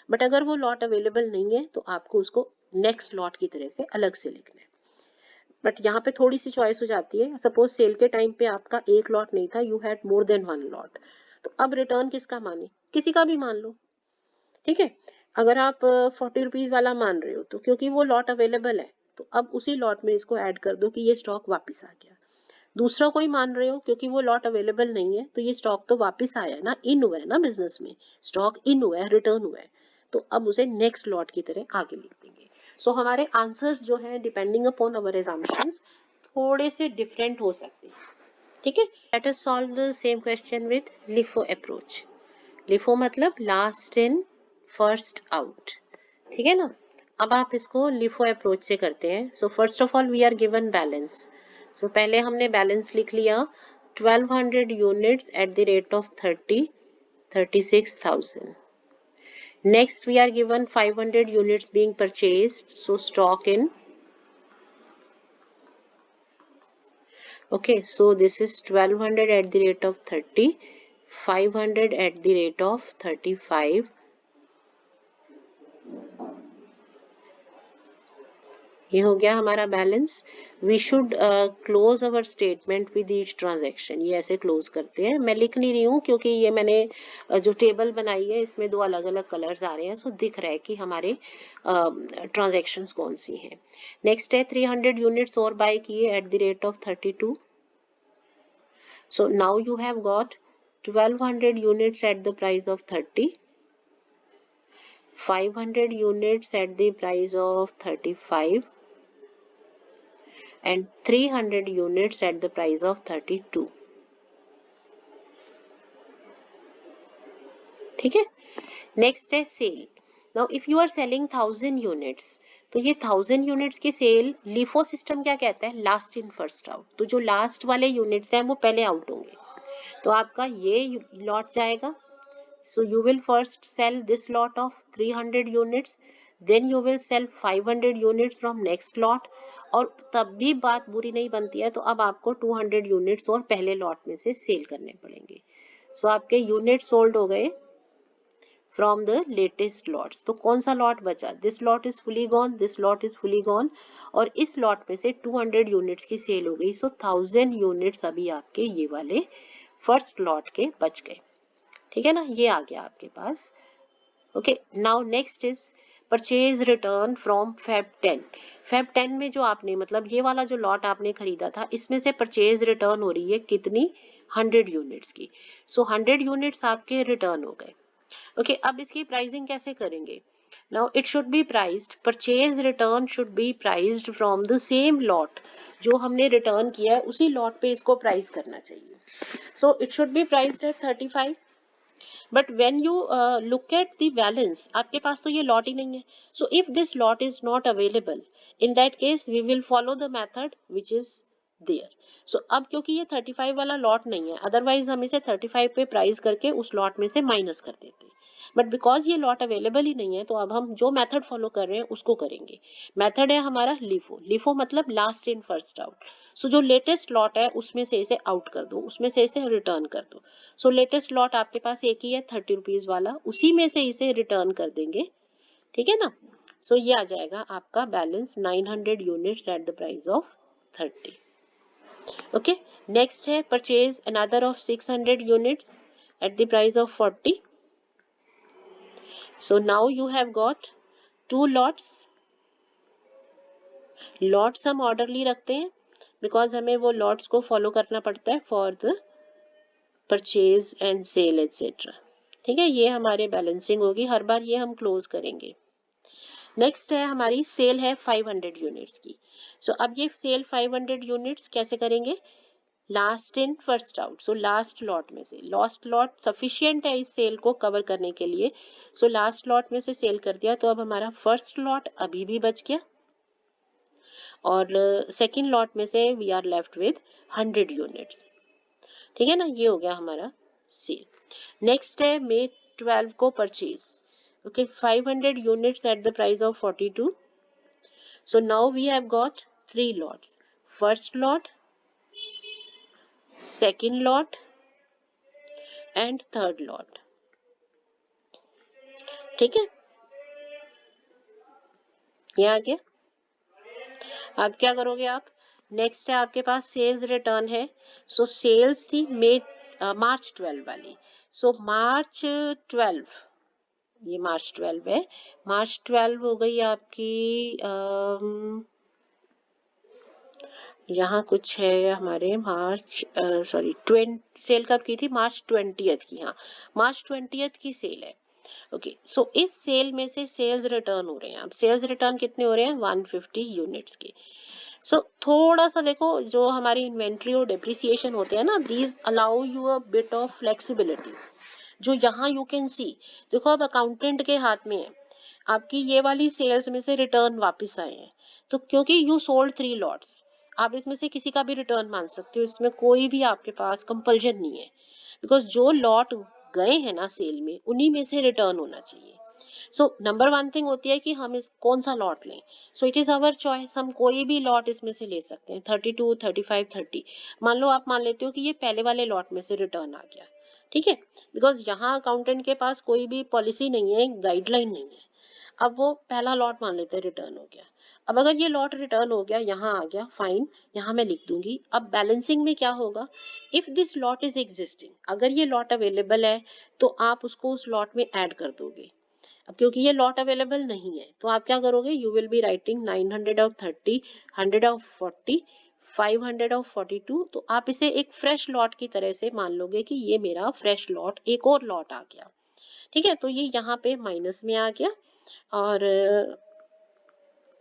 बट अगर वो लॉट अवेलेबल नहीं है तो आपको उसको नेक्स्ट लॉट की तरह से अलग से लिखना है। बट यहाँ पे थोड़ी सी चॉइस हो जाती है, सपोज सेल के टाइम पे आपका एक लॉट नहीं था, you had more than one lot, तो अब रिटर्न किसका माने, किसी का भी मान लो। ठीक है, अगर आप 40 रुपीज वाला मान रहे हो तो क्योंकि वो लॉट अवेलेबल है तो अब उसी लॉट में इसको ऐड कर दो कि ये स्टॉक वापस आ गया। दूसरा कोई मान रहे हो क्योंकि वो लॉट अवेलेबल नहीं है तो ये स्टॉक तो वापस आया है ना, इन हुआ है ना, बिजनेस में स्टॉक इन हुआ है, रिटर्न हुआ है, तो अब उसे नेक्स्ट लॉट की तरह आगे लिख देंगे। हमारे आंसर्स जो है डिपेंडिंग अपॉन अवर एजम्पशंस थोड़े से डिफरेंट हो सकते हैं। ठीक है, let us solve the same question with LIFO approach. LIFO मतलब लास्ट इन फर्स्ट आउट, ठीक है ना। अब आप इसको लिफो अप्रोच से करते हैं। First of all we are given balance, पहले हमने बैलेंस लिख लिया 1200 units at the rate of 36,000। Next we are given 500 units being purchased, stock in, okay, so this is 1200 at the rate of 30, 500 at the rate of 35, ये हो गया हमारा balance. We should close our statement with each transaction. ये ऐसे close करते हैं। मैं लिख नहीं रही हूँ क्योंकि ये मैंने जो टेबल बनाई है इसमें दो अलग अलग कलर्स आ रहे हैं, सो दिख रहा है कि हमारे ट्रांजेक्शन्स कौन सी हैं। नेक्स्ट है 300 यूनिट्स और बाय किए eight the rate of 32। So now you have got 1200 units at the price of 30, 500 units at the price of 35 and 300 units at the price of 32. ठीक है। नेक्स्ट है sale. Now if you are selling 1000 units, तो ये 1000 units की cell LIFO system क्या कहता है, last in first out. तो जो लास्ट वाले यूनिट्स हैं वो पहले आउट होंगे, तो आपका ये लॉट जाएगा। So you will first sell this lot of 300 units, then you will sell 500 units from next lot, और तब भी बात बुरी नहीं बनती है तो अब आपको 200 यूनिट्स और पहले लॉट में से सेल करने पड़ेंगे। सो आपके यूनिट सोल्ड हो गए फ्रॉम द लेटेस्ट लॉट्स। तो कौन सा लॉट बचा, this lot is fully gone, this lot is fully gone, और इस लॉट में से 200 यूनिट्स की सेल हो गई। सो 1000 यूनिट्स अभी आपके ये वाले फर्स्ट लॉट के बच गए। ठीक है ना, ये आ गया आपके पास। Okay, now next is purchase return from Feb 10। Feb 10 में जो आपने मतलब ये वाला जो लॉट आपने खरीदा था, इसमें से परचेज रिटर्न हो रही है कितनी, 100 यूनिट्स की। सो 100 यूनिट्स आपके रिटर्न हो गए। ओके, अब इसकी प्राइसिंग कैसे करेंगे। Now it should be priced, purchase return should be priced from the same lot. जो हमने रिटर्न किया है उसी लॉट पे इसको प्राइस करना चाहिए। So it should be priced at 35। But when you look at the balance, आपके पास तो ये लॉट ही नहीं है। So if this lot is not available, in that case we will follow the method which is there. So अब क्योंकि ये 35 वाला लॉट नहीं है, अदरवाइज हम इसे 35 पे प्राइस करके उस लॉट में से माइनस कर देते, बट बिकॉज ये लॉट अवेलेबल ही नहीं है तो अब हम जो मेथड फॉलो कर रहे हैं उसको करेंगे। मेथड है हमारा लिफो। लिफो मतलब लास्ट इन फर्स्ट आउट। सो जो लेटेस्ट लॉट है उसमें से इसे आउट कर दो, उसमें से इसे रिटर्न कर दो। सो लेटेस्ट लॉट आपके पास एक ही है 30 रुपीज वाला, उसी में से इसे रिटर्न कर देंगे। ठीक है ना। सो ये आ जाएगा आपका balance 900 units at the price of 30। Okay, next है purchase another of 600 units at the price of 40। So now you have got 2 lots. Lots हम ऑर्डरली रखते हैं बिकॉज हमें वो लॉट्स को फॉलो करना पड़ता है for the purchase and sale etcetera. ठीक है, ये हमारे बैलेंसिंग होगी, हर बार ये हम क्लोज करेंगे। नेक्स्ट है हमारी सेल है 500 यूनिट्स की। सो अब ये सेल 500 यूनिट्स कैसे करेंगे, last in first out. So last lot में से, लास्ट लॉट सफिशिएंट है इस सेल को कवर करने के लिए। सो लास्ट लॉट में से सेल कर दिया, तो अब हमारा फर्स्ट लॉट अभी भी बच गया, और सेकेंड लॉट में से we are left with 100 units. ठीक है ना, ये हो गया हमारा सेल। नेक्स्ट है मे 12 को purchase. Okay, 500 units at the price of 42। So now we have got 3 lots, first lot, second lot and third lot. ठीक है, ये आ गया। अब क्या करोगे आप, नेक्स्ट है आपके पास सेल्स रिटर्न है। सो सेल्स थी मार्च 12 वाली। सो मार्च 12, ये मार्च 12 है, मार्च 12 हो गई आपकी यहाँ कुछ है हमारे मार्च सॉरी सेल कब की थी, मार्च 20th की। हाँ, मार्च 20th की सेल है। ओके, सो इस सेल में से सेल्स रिटर्न हो रहे हैं। अब सेल्स रिटर्न कितने हो रहे हैं, 150 यूनिट्स के। सो थोड़ा सा देखो, जो हमारी इन्वेंट्री और डिप्रिसिएशन होते हैं ना, these allow you a bit of flexibility. जो यहाँ यू कैन सी, देखो अब अकाउंटेंट के हाथ में है, आपकी ये वाली सेल्स में से रिटर्न वापस आए हैं, तो क्योंकि यू सोल्ड 3 लॉट्स, आप इसमें से किसी का भी रिटर्न मान सकते हो, इसमें कोई भी आपके पास कंपल्जन नहीं है, बिकॉज जो लॉट गए हैं ना सेल में, उन्हीं में से रिटर्न होना चाहिए। सो नंबर 1 थिंग होती है कि हम इस कौन सा लॉट लें। सो इट इज अवर चॉइस, हम कोई भी लॉट इसमें से ले सकते हैं, 32, 35, 30। मान लो आप मान लेते हो कि ये पहले वाले लॉट में से रिटर्न आ गया, ठीक है, बिकॉज यहाँ अकाउंटेंट के पास कोई भी पॉलिसी नहीं है, गाइडलाइन नहीं है। अब वो पहला लॉट मान लेते हैं रिटर्न हो गया, अब अगर ये लॉट रिटर्न हो गया, यहाँ आ गया, फाइन, यहाँ मैं लिख दूंगी। अब बैलेंसिंग में क्या होगा, if this lot is existing, अगर ये लॉट अवेलेबल है तो आप उसको उस लॉट में ऐड कर दोगे। अब क्योंकि ये लॉट अवेलेबल नहीं है तो आप क्या करोगे, you will be writing 900 of 30, 100 of 40, 500 of 42। तो आप इसे एक फ्रेश लॉट की तरह से मान लोगे कि ये मेरा फ्रेश लॉट, एक और लॉट आ गया। ठीक है, तो ये यहाँ पे माइनस में आ गया और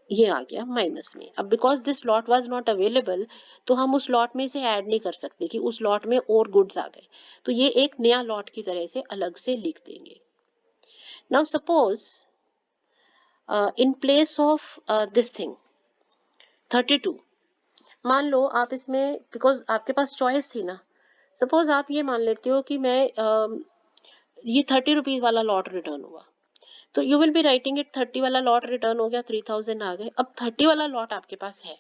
ये आ गया माइनस में। अब because this lot was not available तो हम उस लॉट में से ऐड नहीं कर सकते कि उस लॉट में और गुड्स आ गए, तो ये एक नया लॉट की तरह से अलग से लिख देंगे। Now suppose in place of this thing 32, मान लो आप इसमें, बिकॉज आपके पास चॉइस थी ना, सपोज आप ये मान लेते हो कि मैं ये 30 रुपीज वाला लॉट रिटर्न हुआ, तो you will be writing it 30 वाला लॉट रिटर्न हो गया, 3000 आ गए। अब 30 वाला लॉट आपके पास है,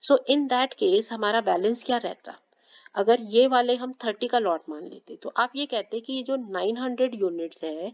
सो इन दैट केस हमारा बैलेंस क्या रहता, अगर ये वाले हम 30 का लॉट मान लेते तो आप ये कहते कि ये जो 900 यूनिट्स है,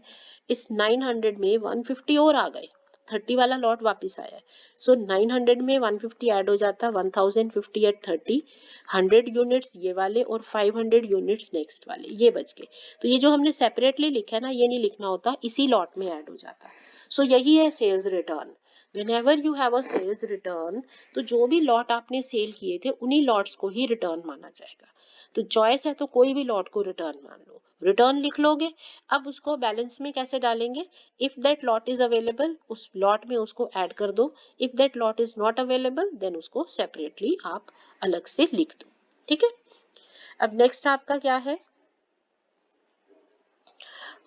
इस 900 में 150 और आ गए, 30 वाला लॉट वापस आया है, सो 900 में 150 ऐड हो जाता, 1050 एट 30, 100 यूनिट्स ये वाले और 500 यूनिट्स नेक्स्ट वाले, ये बच गए। तो ये जो हमने सेपरेटली लिखा है ना, ये नहीं लिखना होता, इसी लॉट में ऐड हो जाता। सो यही है sales return. whenever you have a sales return, तो जो भी लॉट आपने सेल किए थे उन्हीं लॉट्स को ही रिटर्न माना जाएगा। तो चॉइस है तो कोई भी लॉट को रिटर्न मान लो, रिटर्न लिख लोगे। अब उसको बैलेंस में कैसे डालेंगे, if that lot is available उस लॉट में उसको ऐड कर दो, if that lot is not available then उसको सेपरेटली आप अलग से लिख दो। ठीक है, अब नेक्स्ट आपका क्या है,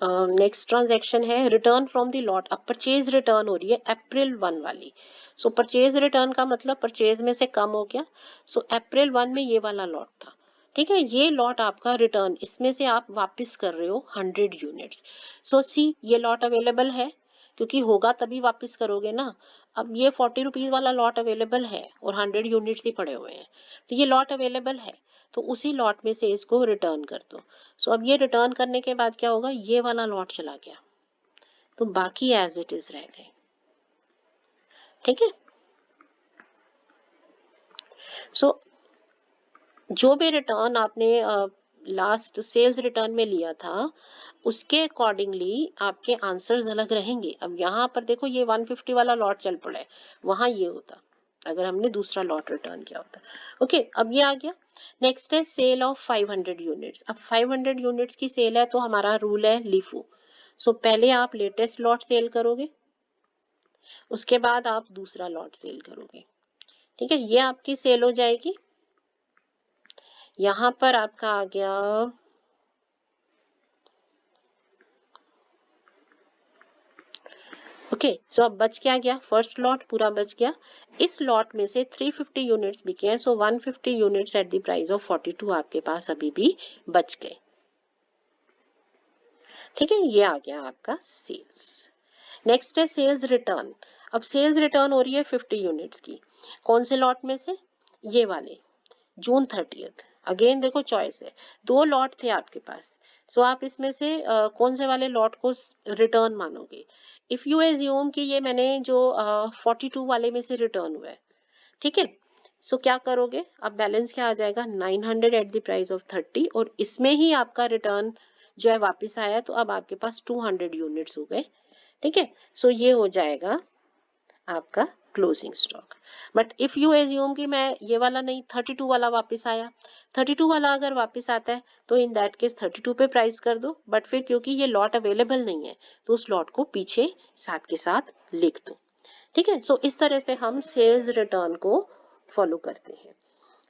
नेक्स्ट ट्रांजैक्शन है रिटर्न फ्रॉम द लॉट। अब परचेज रिटर्न हो रही है अप्रैल 1 वाली। सो परचेज रिटर्न का मतलब परचेज में से कम हो गया। सो अप्रैल 1 में ये वाला लॉट था, ठीक है, ये लॉट आपका रिटर्न, इसमें से आप वापस कर रहे हो 100 यूनिट्स। सो सी ये लॉट अवेलेबल है, क्योंकि होगा तभी वापस करोगे ना। अब ये 40 रुपीज वाला लॉट अवेलेबल है और 100 यूनिट्स ही पड़े हुए हैं, तो ये लॉट अवेलेबल है, तो उसी लॉट में से इसको रिटर्न कर दो। सो अब ये रिटर्न करने के बाद क्या होगा, ये वाला लॉट चला गया, तो बाकी एज इट इज रह गए। ठीक है, सो जो भी रिटर्न आपने लास्ट सेल्स रिटर्न में लिया था उसके अकॉर्डिंगली आपके आंसर्स अलग रहेंगे। अब यहाँ पर देखो ये 150 वाला लॉट चल पड़ा है, वहां ये होता अगर हमने दूसरा लॉट रिटर्न किया होता। ओके, अब ये आ गया। नेक्स्ट है सेल ऑफ 500 यूनिट्स। अब 500 यूनिट्स की सेल है तो हमारा रूल है लीफो। सो पहले आप लेटेस्ट लॉट सेल करोगे, उसके बाद आप दूसरा लॉट सेल करोगे। ठीक है, ये आपकी सेल हो जाएगी। यहाँ पर आपका आ गया ओके। सो अब बच क्या गया, फर्स्ट लॉट पूरा बच गया। इस लॉट में से 350 यूनिट्स बिके हैं, सो 150 units at the price of 42 आपके पास अभी भी बच गए। ठीक है, ये आ गया आपका सेल्स। नेक्स्ट है सेल्स रिटर्न। अब सेल्स रिटर्न हो रही है 50 यूनिट्स की, कौन से लॉट में से, ये वाले, जून 30th। अगेन देखो चॉइस है, दो लॉट थे आपके पास, सो आप इसमें से कौन से वाले लॉट को रिटर्न मानोगे। इफ यू एज्यूम कि ये मैंने जो 42 वाले में से रिटर्न हुआ है, ठीक है, सो क्या करोगे, अब बैलेंस क्या आ जाएगा, 900 एट द प्राइस ऑफ 30, और इसमें ही आपका रिटर्न जो है वापस आया, तो अब आपके पास 200 यूनिट्स हो गए। ठीक है, सो ये हो जाएगा आपका closing stock. But if you assume कि मैं ये वाला नहीं, 32 वाला वापस आया, 32 वाला अगर वापस आता है तो इन दैट केस 32 पे प्राइस कर दो, बट फिर क्योंकि ये लॉट अवेलेबल नहीं है तो उस लॉट को पीछे साथ के साथ लिख दो। ठीक है, सो इस तरह से हम सेल्स रिटर्न को फॉलो करते हैं।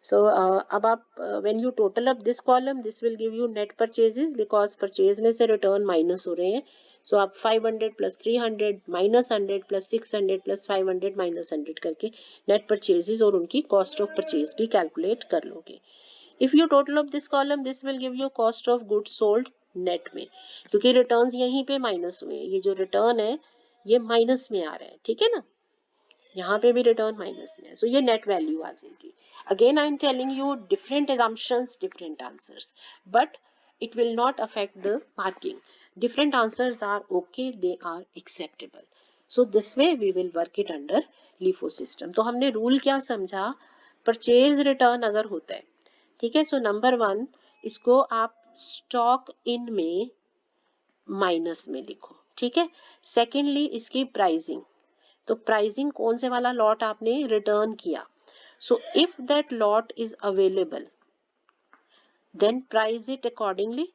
सो अब आप when you total up this column this will give you net purchases, because purchase में से रिटर्न माइनस हो रहे हैं। सो आप 500 plus 300 minus 100 plus 600 plus 500 minus 100 करके नेट परचेजेस और उनकी कॉस्ट ऑफ परचेज भी कैलकुलेट कर लोगे। If you total up this column this will give you cost of goods sold net में, क्योंकि रिटर्न्स यहीं पे माइनस हुए हैं, ये जो रिटर्न है ये माइनस में आ रहा है। ठीक है ना, यहाँ पे भी रिटर्न माइनस में है, सो ये नेट वैल्यू आ जाएगी। Again I am telling you different assumptions different answers, but it will not affect the marking. Different answers are okay, they are acceptable. So this way we will work it under LIFO system. तो हमने rule क्या समझा, purchase return अगर होता है, ठीक है, so number 1 इसको आप स्टॉक इन में माइनस में लिखो, ठीक है। सेकेंडली इसकी प्राइसिंग, तो प्राइसिंग कौन से वाला लॉट आपने रिटर्न किया, so if that lot is available then price it accordingly.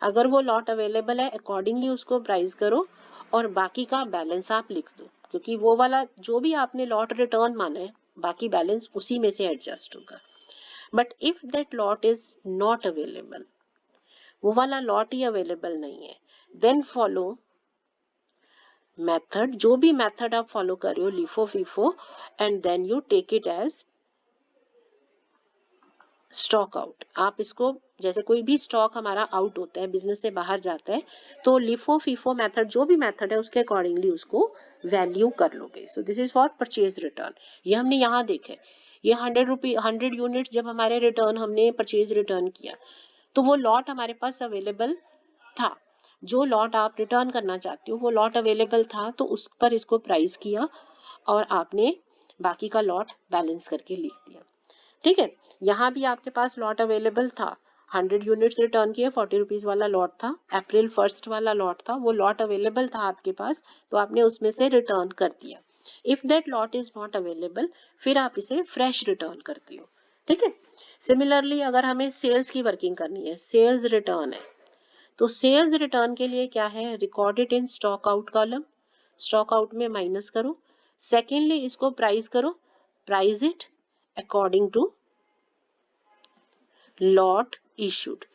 अगर वो लॉट अवेलेबल है अकॉर्डिंगली उसको प्राइस करो और बाकी का बैलेंस आप लिख दो, क्योंकि वो वाला जो भी आपने लॉट रिटर्न माना है बाकी बैलेंस उसी में से एडजस्ट होगा। But if that lot is not available, वो वाला लॉट ही अवेलेबल नहीं है, देन फॉलो मेथड, जो भी मेथड आप फॉलो कर रहे हो LIFO FIFO, and then you take it as stock out. आप इसको, जैसे कोई भी स्टॉक हमारा आउट होता है, बिजनेस से बाहर जाता है, तो LIFO FIFO मेथड जो भी मेथड है उसके अकॉर्डिंगली उसको वैल्यू कर लोगे। सो this is for purchase return. ये हमने यहाँ देखे, ये 100 यूनिट जब हमारे रिटर्न हमने परचेज रिटर्न किया तो वो लॉट हमारे पास अवेलेबल था, जो लॉट आप रिटर्न करना चाहते हो वो लॉट अवेलेबल था, तो उस पर इसको प्राइस किया और आपने बाकी का लॉट बैलेंस करके लिख दिया, ठीक है। यहाँ भी आपके पास लॉट अवेलेबल था, 100 यूनिट्स रिटर्न किए, 40 रुपीज वाला लॉट था, अप्रैल 1 वाला लॉट था, वो लॉट अवेलेबल था आपके पास, तो आपने उसमें से रिटर्न कर दिया। If that lot is not available फिर आप इसे फ्रेश रिटर्न करते हो, ठीक है। सिमिलरली अगर हमें सेल्स की वर्किंग करनी है, सेल्स रिटर्न है, तो सेल्स रिटर्न के लिए क्या है, record it in stock out column, stock out में माइनस करो। सेकेंडली इसको प्राइस करो, price it according to lot issued,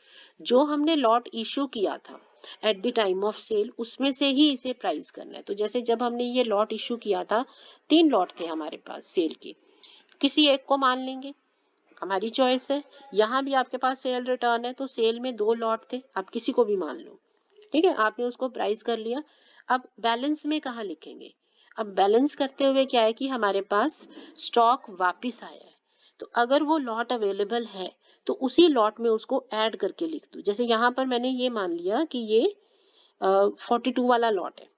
जो हमने लॉट इशू किया था at the time of sale उसमें से ही इसे प्राइस करना है। तो जैसे जब हमने ये लॉट इशू किया था, 3 लॉट थे हमारे पास सेल के, किसी एक को मान लेंगे, हमारी चॉइस है। यहाँ भी आपके पास सेल रिटर्न है तो सेल में 2 लॉट थे, आप किसी को भी मान लो, ठीक है, आपने उसको प्राइस कर लिया। अब बैलेंस में कहाँ लिखेंगे, अब बैलेंस करते हुए क्या है कि हमारे पास स्टॉक वापिस आया है, तो अगर वो लॉट अवेलेबल है तो उसी लॉट में उसको ऐड करके लिख दो। जैसे यहाँ पर मैंने ये मान लिया कि ये 42 वाला लॉट है,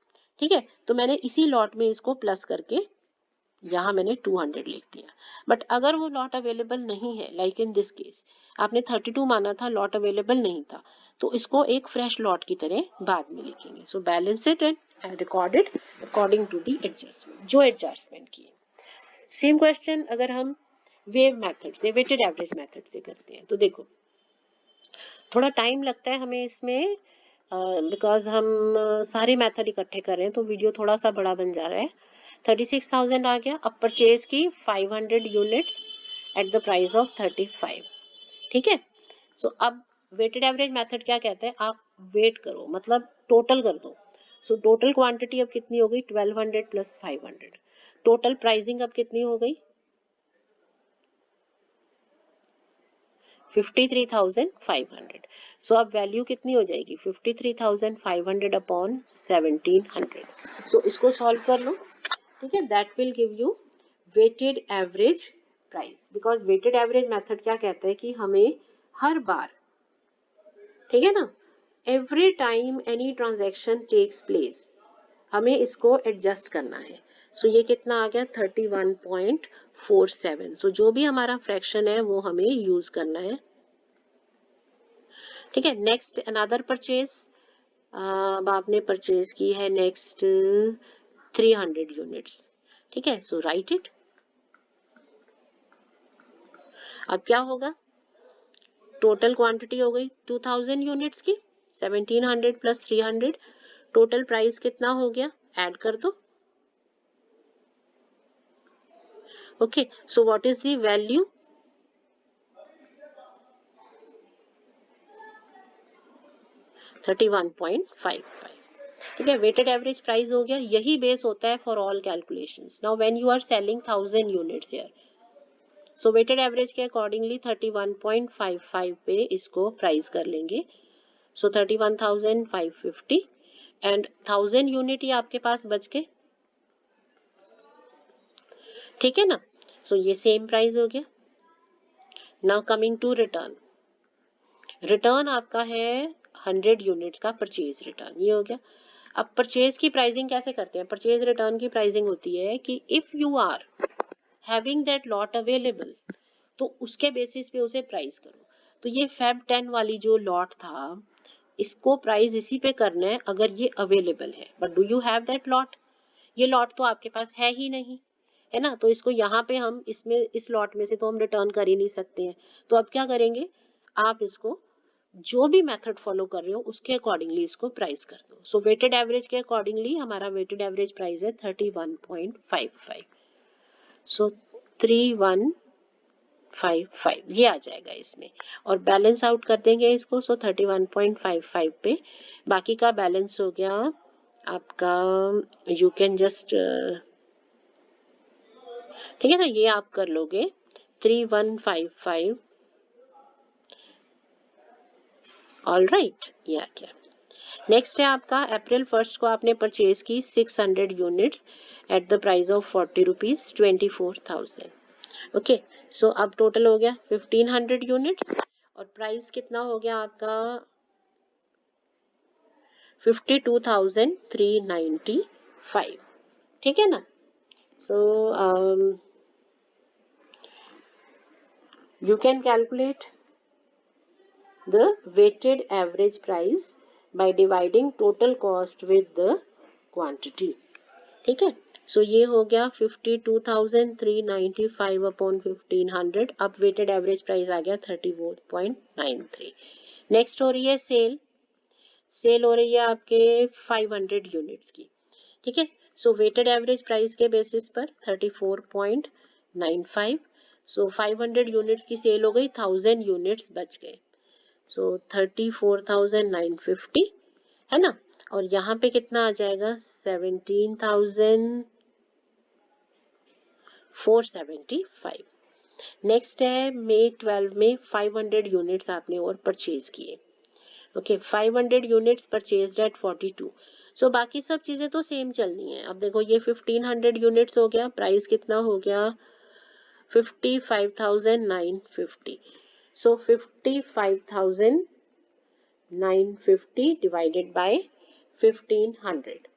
ठीक है, तो मैंने इसी लॉट में इसको प्लस करके यहाँ मैंने 200 लिख दिया। बट अगर वो लॉट अवेलेबल नहीं है, लाइक इन दिस केस आपने 32 माना था, लॉट अवेलेबल नहीं था, तो इसको एक फ्रेश लॉट की तरह बाद में लिखेंगे। So balance it and recorded according to the adjustment, जो एडजस्टमेंट की। सेम क्वेश्चन अगर हम वेव मेथड से, वेटेड एवरेज मेथड से करते हैं, तो देखो थोड़ा टाइम लगता है हमें इसमें, बिकॉज हम सारे मेथड इकट्ठे कर रहे हैं, तो वीडियो थोड़ा सा बड़ा बन जा रहा है। 36,000 आ गया, अब परचेज की 500 units at the price of 35, ठीक है। सो अब वेटेड एवरेज मेथड क्या कहते हैं, आप वेट करो, मतलब टोटल कर दो। सो टोटल क्वांटिटी अब कितनी हो गई, 1200 प्लस 500, टोटल प्राइसिंग अब कितनी हो गई, 53,500। सो अब वैल्यू कितनी हो जाएगी, 53,500 अपॉन 1700। सो इसको सॉल्व कर लो, ठीक है, that will give you weighted average price. Because weighted average method क्या कहता है कि हमें हर बार, ठीक है ना, every time any transaction takes place हमें इसको एडजस्ट करना है। सो ये कितना आ गया, 31.47। सो जो भी हमारा फ्रैक्शन है वो हमें यूज करना है, ठीक है। नेक्स्ट अनदर परचेज, अब आपने परचेज की है नेक्स्ट 300 यूनिट्स, ठीक है, सो राइट इट। अब क्या होगा, टोटल क्वांटिटी हो गई 2000 यूनिट्स की, 1700 प्लस 300, टोटल प्राइस कितना हो गया, ऐड कर दो। Okay, so what is the value, 31.55, ठीक है। वेटेड एवरेज प्राइस हो गया, यही बेस होता है for all calculations. Now when you are selling 1000 units here, so weighted average के अकॉर्डिंगली 31.55 पे इसको प्राइस कर लेंगे। सो 31,550 एंड 1000 यूनिट ही आपके पास बच गए, ठीक है ना। सो ये सेम प्राइस हो गया। Now coming to return, return आपका है 100 यूनिट्स का परचेज रिटर्न, ये हो गया। अब परचेज की प्राइसिंग कैसे करते हैं? परचेज रिटर्न की प्राइसिंग होती है कि if you are having that lot available, तो उसके बेसिस पे उसे प्राइस करो। तो ये फेब 10 वाली जो लॉट था, इसको प्राइस इसी पे करना है अगर ये अवेलेबल है। But do you have that lot? ये लॉट तो आपके पास है ही नहीं, है ना। तो इसको यहाँ पे हम इसमें इस लॉट में से तो हम रिटर्न कर ही नहीं सकते हैं। तो अब क्या करेंगे, आप इसको जो भी मेथड फॉलो कर रहे हो उसके अकॉर्डिंगली इसको प्राइस कर दो। सो वेटेड एवरेज के अकॉर्डिंगली हमारा वेटेड एवरेज प्राइस है 31.55। सो 3155 ये आ जाएगा इसमें, और बैलेंस आउट कर देंगे इसको। सो 31.55 पे बाकी का बैलेंस हो गया आपका, यू कैन जस्ट, ठीक है ना, ये आप कर लोगे 3155। ऑल राइट, ये आ गया। नेक्स्ट है आपका अप्रैल 1 को आपने परचेज की 600 units at the price of 40 rupees 24,000। Okay, so अब टोटल हो गया 1500 यूनिट्स और प्राइस कितना हो गया आपका 52,395। ठीक है ना। So you can calculate the weighted average price by dividing total cost with the quantity। ठीक है, सो ये हो गया 52,395 अपॉन 1500। अब वेटेड एवरेज प्राइस आ गया 34.93। नेक्स्ट हो रही है सेल। सेल हो रही है आपके 500 यूनिट्स की। ठीक है, सो वेटेड एवरेज प्राइस के बेसिस पर 34.95। सो 500 यूनिट्स की सेल हो गई, 1000 यूनिट्स बच गए। सो 34,950, है ना। और यहाँ पे कितना आ जाएगा 17,475। नेक्स्ट है मई 12 में 500 यूनिट्स आपने और परचेज किए। Okay, 500 units purchase at 42। So बाकी सब चीजें तो सेम चलनी है। अब देखो ये 1500 यूनिट्स हो गया, प्राइस कितना हो गया 55,950। सो 55,950 डिवाइडेड बाय 1500।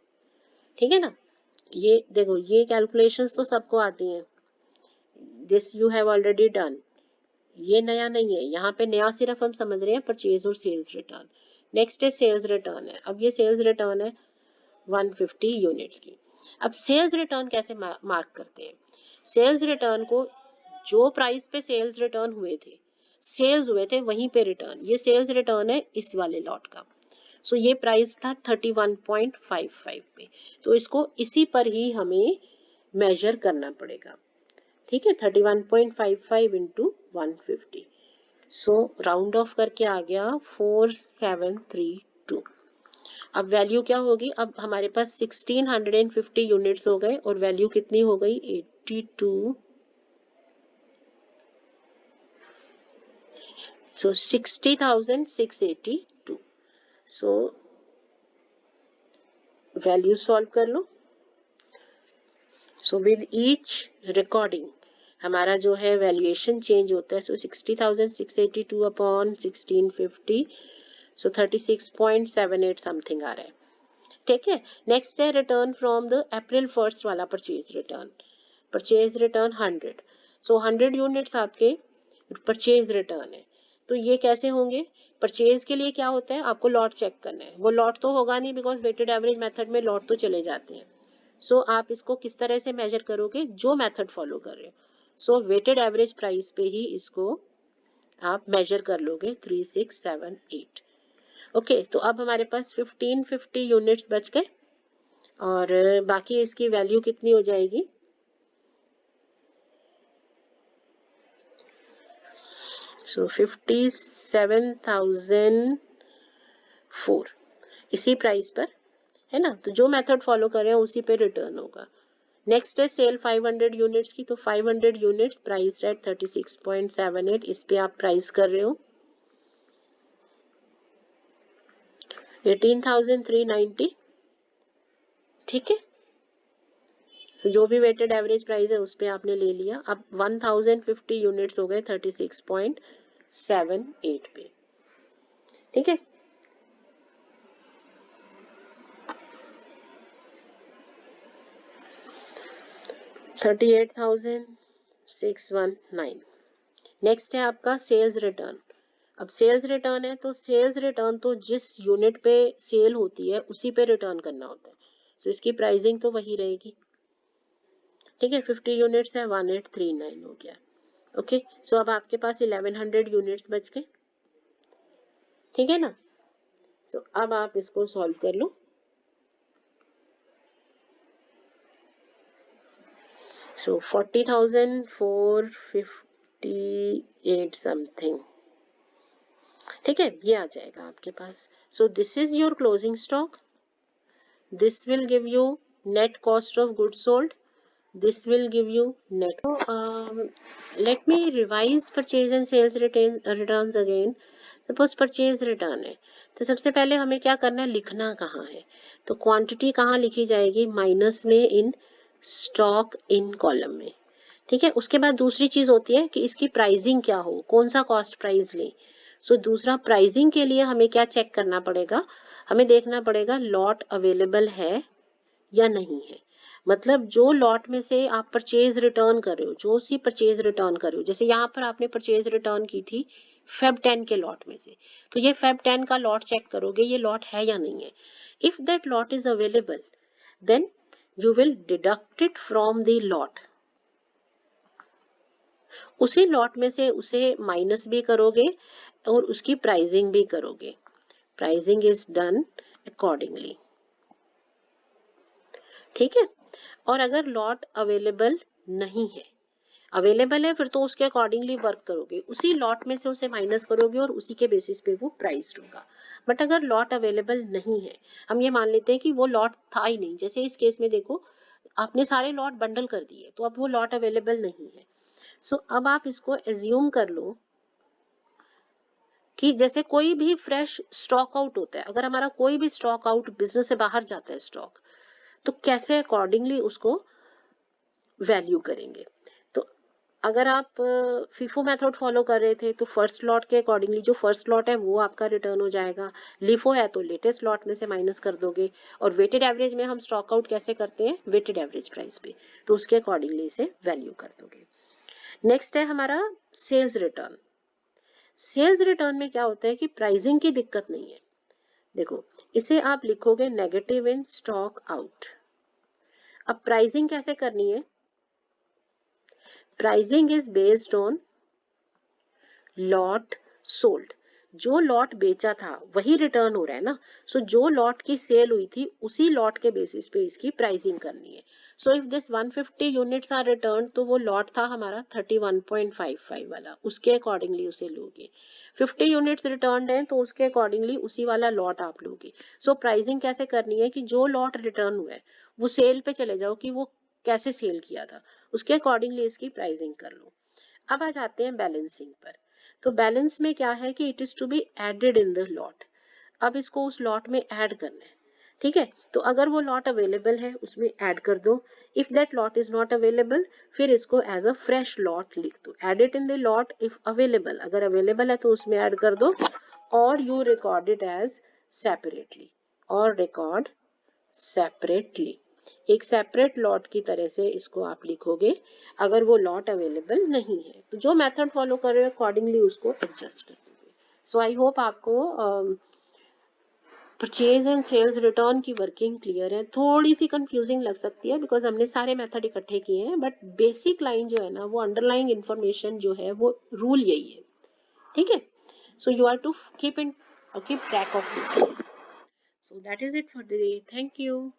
ठीक है ना। ये देखो ये कैलकुलेशंस तो सबको आती हैं, this you have already done. ये नया नहीं है, यहाँ पे नया सिर्फ हम समझ रहे हैं परचेज और सेल्स रिटर्न। नेक्स्ट है सेल्स रिटर्न है। अब ये सेल्स रिटर्न है 150 यूनिट्स की। अब सेल्स रिटर्न कैसे मार्क करते हैं? सेल्स रिटर्न को जो प्राइस पे सेल्स रिटर्न हुए थे, सेल्स हुए थे वहीं पे रिटर्न, ये सेल्स रिटर्न है इस वाले लॉट का। सो ये प्राइस था 31.55 पे, तो इसको इसी पर ही हमें मेजर करना पड़ेगा। ठीक है, 31.55 इंटू 150। सो राउंड ऑफ करके आ गया 4732। अब वैल्यू क्या होगी, अब हमारे पास 1650 यूनिट्स हो गए और वैल्यू कितनी हो गई 82। सो 60,682। सो वैल्यू सॉल्व कर लो। सो विद ईच रिकॉर्डिंग हमारा जो है वैल्यूएशन चेंज होता है। सो 60,682 अपॉन 1650, सो 36.78 समथिंग आ रहा है। ठीक है, नेक्स्ट है रिटर्न फ्रॉम द अप्रैल 1 वाला परचेज रिटर्न। Purchase return 100। सो 100 यूनिट्स आपके परचेज रिटर्न है। तो ये कैसे होंगे? परचेज के लिए क्या होता है, आपको लॉट चेक करना है। वो लॉट तो होगा नहीं बिकॉज वेटेड एवरेज मेथड में लॉट तो चले जाते हैं। सो आप इसको किस तरह से मेजर करोगे, जो मेथड फॉलो कर रहे हो। सो वेटेड एवरेज प्राइस पे ही इसको आप मेजर कर लोगे 3678। ओके, तो अब हमारे पास 1550 यूनिट्स बच गए और बाकी इसकी वैल्यू कितनी हो जाएगी, सो 57,004 इसी प्राइस पर, है ना। तो जो मेथड फॉलो कर रहे हैं उसी पे रिटर्न होगा। नेक्स्ट है सेल 500 यूनिट्स की। तो 500 यूनिट्स प्राइस एट 36.78, इस पे आप प्राइस कर रहे हो 18,390। ठीक है, तो जो भी वेटेड एवरेज प्राइस है उस पे आपने ले लिया। अब 1050 यूनिट्स हो गए 36.78 पे। ठीक है, 38,619। नेक्स्ट है आपका सेल्स रिटर्न। अब सेल्स रिटर्न है तो सेल्स रिटर्न तो जिस यूनिट पे सेल होती है उसी पे रिटर्न करना होता है। तो इसकी प्राइसिंग तो वही रहेगी। ठीक है, 50 यूनिट्स है, 1839 हो गया। ओके, सो अब आपके पास 1100 यूनिट्स बच गए। ठीक है ना। सो अब आप इसको सॉल्व कर लो। सो 40,458 समथिंग। ठीक है, ये आ जाएगा आपके पास। So this is your closing stock. This will give you net cost of goods sold. This will give you net. Let me revise purchase and sales returns again. Suppose purchase return है तो सबसे पहले हमें क्या करना है, लिखना कहाँ है। तो क्वांटिटी कहाँ लिखी जाएगी, माइनस में इन स्टॉक इन कॉलम में। ठीक है, उसके बाद दूसरी चीज होती है कि इसकी प्राइसिंग क्या हो, कौन सा कॉस्ट प्राइस ले। सो दूसरा प्राइसिंग के लिए हमें क्या चेक करना पड़ेगा, हमें देखना पड़ेगा लॉट अवेलेबल है या नहीं है। मतलब जो लॉट में से आप परचेज रिटर्न कर रहे हो, जो सी परचेज रिटर्न कर रहे हो, जैसे यहाँ पर आपने परचेज रिटर्न की थी फेब 10 के लॉट में से, तो ये फेब 10 का लॉट चेक करोगे ये लॉट है या नहीं है। If that lot is available then you will deduct it from the lot. उसी लॉट में से उसे माइनस भी करोगे और उसकी प्राइसिंग भी करोगे। Pricing is done accordingly. ठीक है, और अगर लॉट अवेलेबल नहीं है, अवेलेबल है फिर तो उसके अकॉर्डिंगली वर्क करोगे, उसी लॉट में से उसे माइनस करोगे और उसी के बेसिस पे वो प्राइस्ड होगा। बट अगर लॉट अवेलेबल नहीं है, हम ये मान लेते हैं कि वो लॉट था ही नहीं, जैसे इस केस में देखो आपने सारे लॉट बंडल कर दिए तो अब वो लॉट अवेलेबल नहीं है। सो अब आप इसको एज्यूम कर लो कि जैसे कोई भी फ्रेश स्टॉक आउट होता है, अगर हमारा कोई भी स्टॉक आउट बिजनेस से बाहर जाता है स्टॉक, तो कैसे अकॉर्डिंगली उसको वैल्यू करेंगे। तो अगर आप फीफो मेथड फॉलो कर रहे थे तो फर्स्ट लॉट के अकॉर्डिंगली जो फर्स्ट लॉट है वो आपका रिटर्न हो जाएगा। लिफो है तो लेटेस्ट लॉट में से माइनस कर दोगे। और वेटेड एवरेज में हम स्टॉक आउट कैसे करते हैं, वेटेड एवरेज प्राइस पे, तो उसके अकॉर्डिंगली इसे वैल्यू कर दोगे। नेक्स्ट है हमारा सेल्स रिटर्न। सेल्स रिटर्न में क्या होता है कि प्राइसिंग की दिक्कत नहीं है। देखो इसे आप लिखोगे नेगेटिव इन स्टॉक आउट। अब प्राइसिंग कैसे करनी है, pricing is based on lot sold. जो लॉट बेचा था वही रिटर्न हो रहा है ना। सो जो लॉट की सेल हुई थी उसी लॉट के बेसिस पे इसकी प्राइसिंग करनी है। So if this 150 units are return तो वो लॉट था हमारा 31.55 वाला, उसके अकॉर्डिंगली उसे लोगे। 50 यूनिट्स रिटर्न है तो उसके अकॉर्डिंगली उसी वाला लॉट आप लोगे। सो प्राइसिंग कैसे करनी है कि जो लॉट रिटर्न हुआ है वो सेल पे चले जाओ कि वो कैसे सेल किया था, उसके अकॉर्डिंगली इसकी प्राइसिंग कर लो। अब आ जाते हैं बैलेंसिंग पर। तो बैलेंस में क्या है कि it is to be added in the lot. अब इसको उस लॉट में ऐड करना है। ठीक है, तो अगर वो लॉट अवेलेबल है उसमें ऐड कर दो। If that lot is not available फिर इसको एज अ फ्रेश लॉट लिख दो। Add it in the lot if available, अगर अवेलेबल है तो उसमें ऐड कर दो। और you record it as separately, और रिकॉर्ड सेपरेटली, एक सेपरेट लॉट की तरह से इसको आप लिखोगे अगर वो लॉट अवेलेबल नहीं है। तो जो मेथड फॉलो कर रहे हो अकॉर्डिंगली उसको एडजस्ट कर दोगे। सो आई होप आपको परचेज एंड सेल्स रिटर्न की वर्किंग क्लियर है। थोड़ी सी कंफ्यूजिंग लग सकती है बिकॉज हमने सारे मेथड इकट्ठे किए हैं, बट बेसिक लाइन जो है ना, वो अंडरलाइंग इन्फॉर्मेशन जो है वो रूल यही है। ठीक है, so you are to keep track of this. So that is it for the day. Thank you.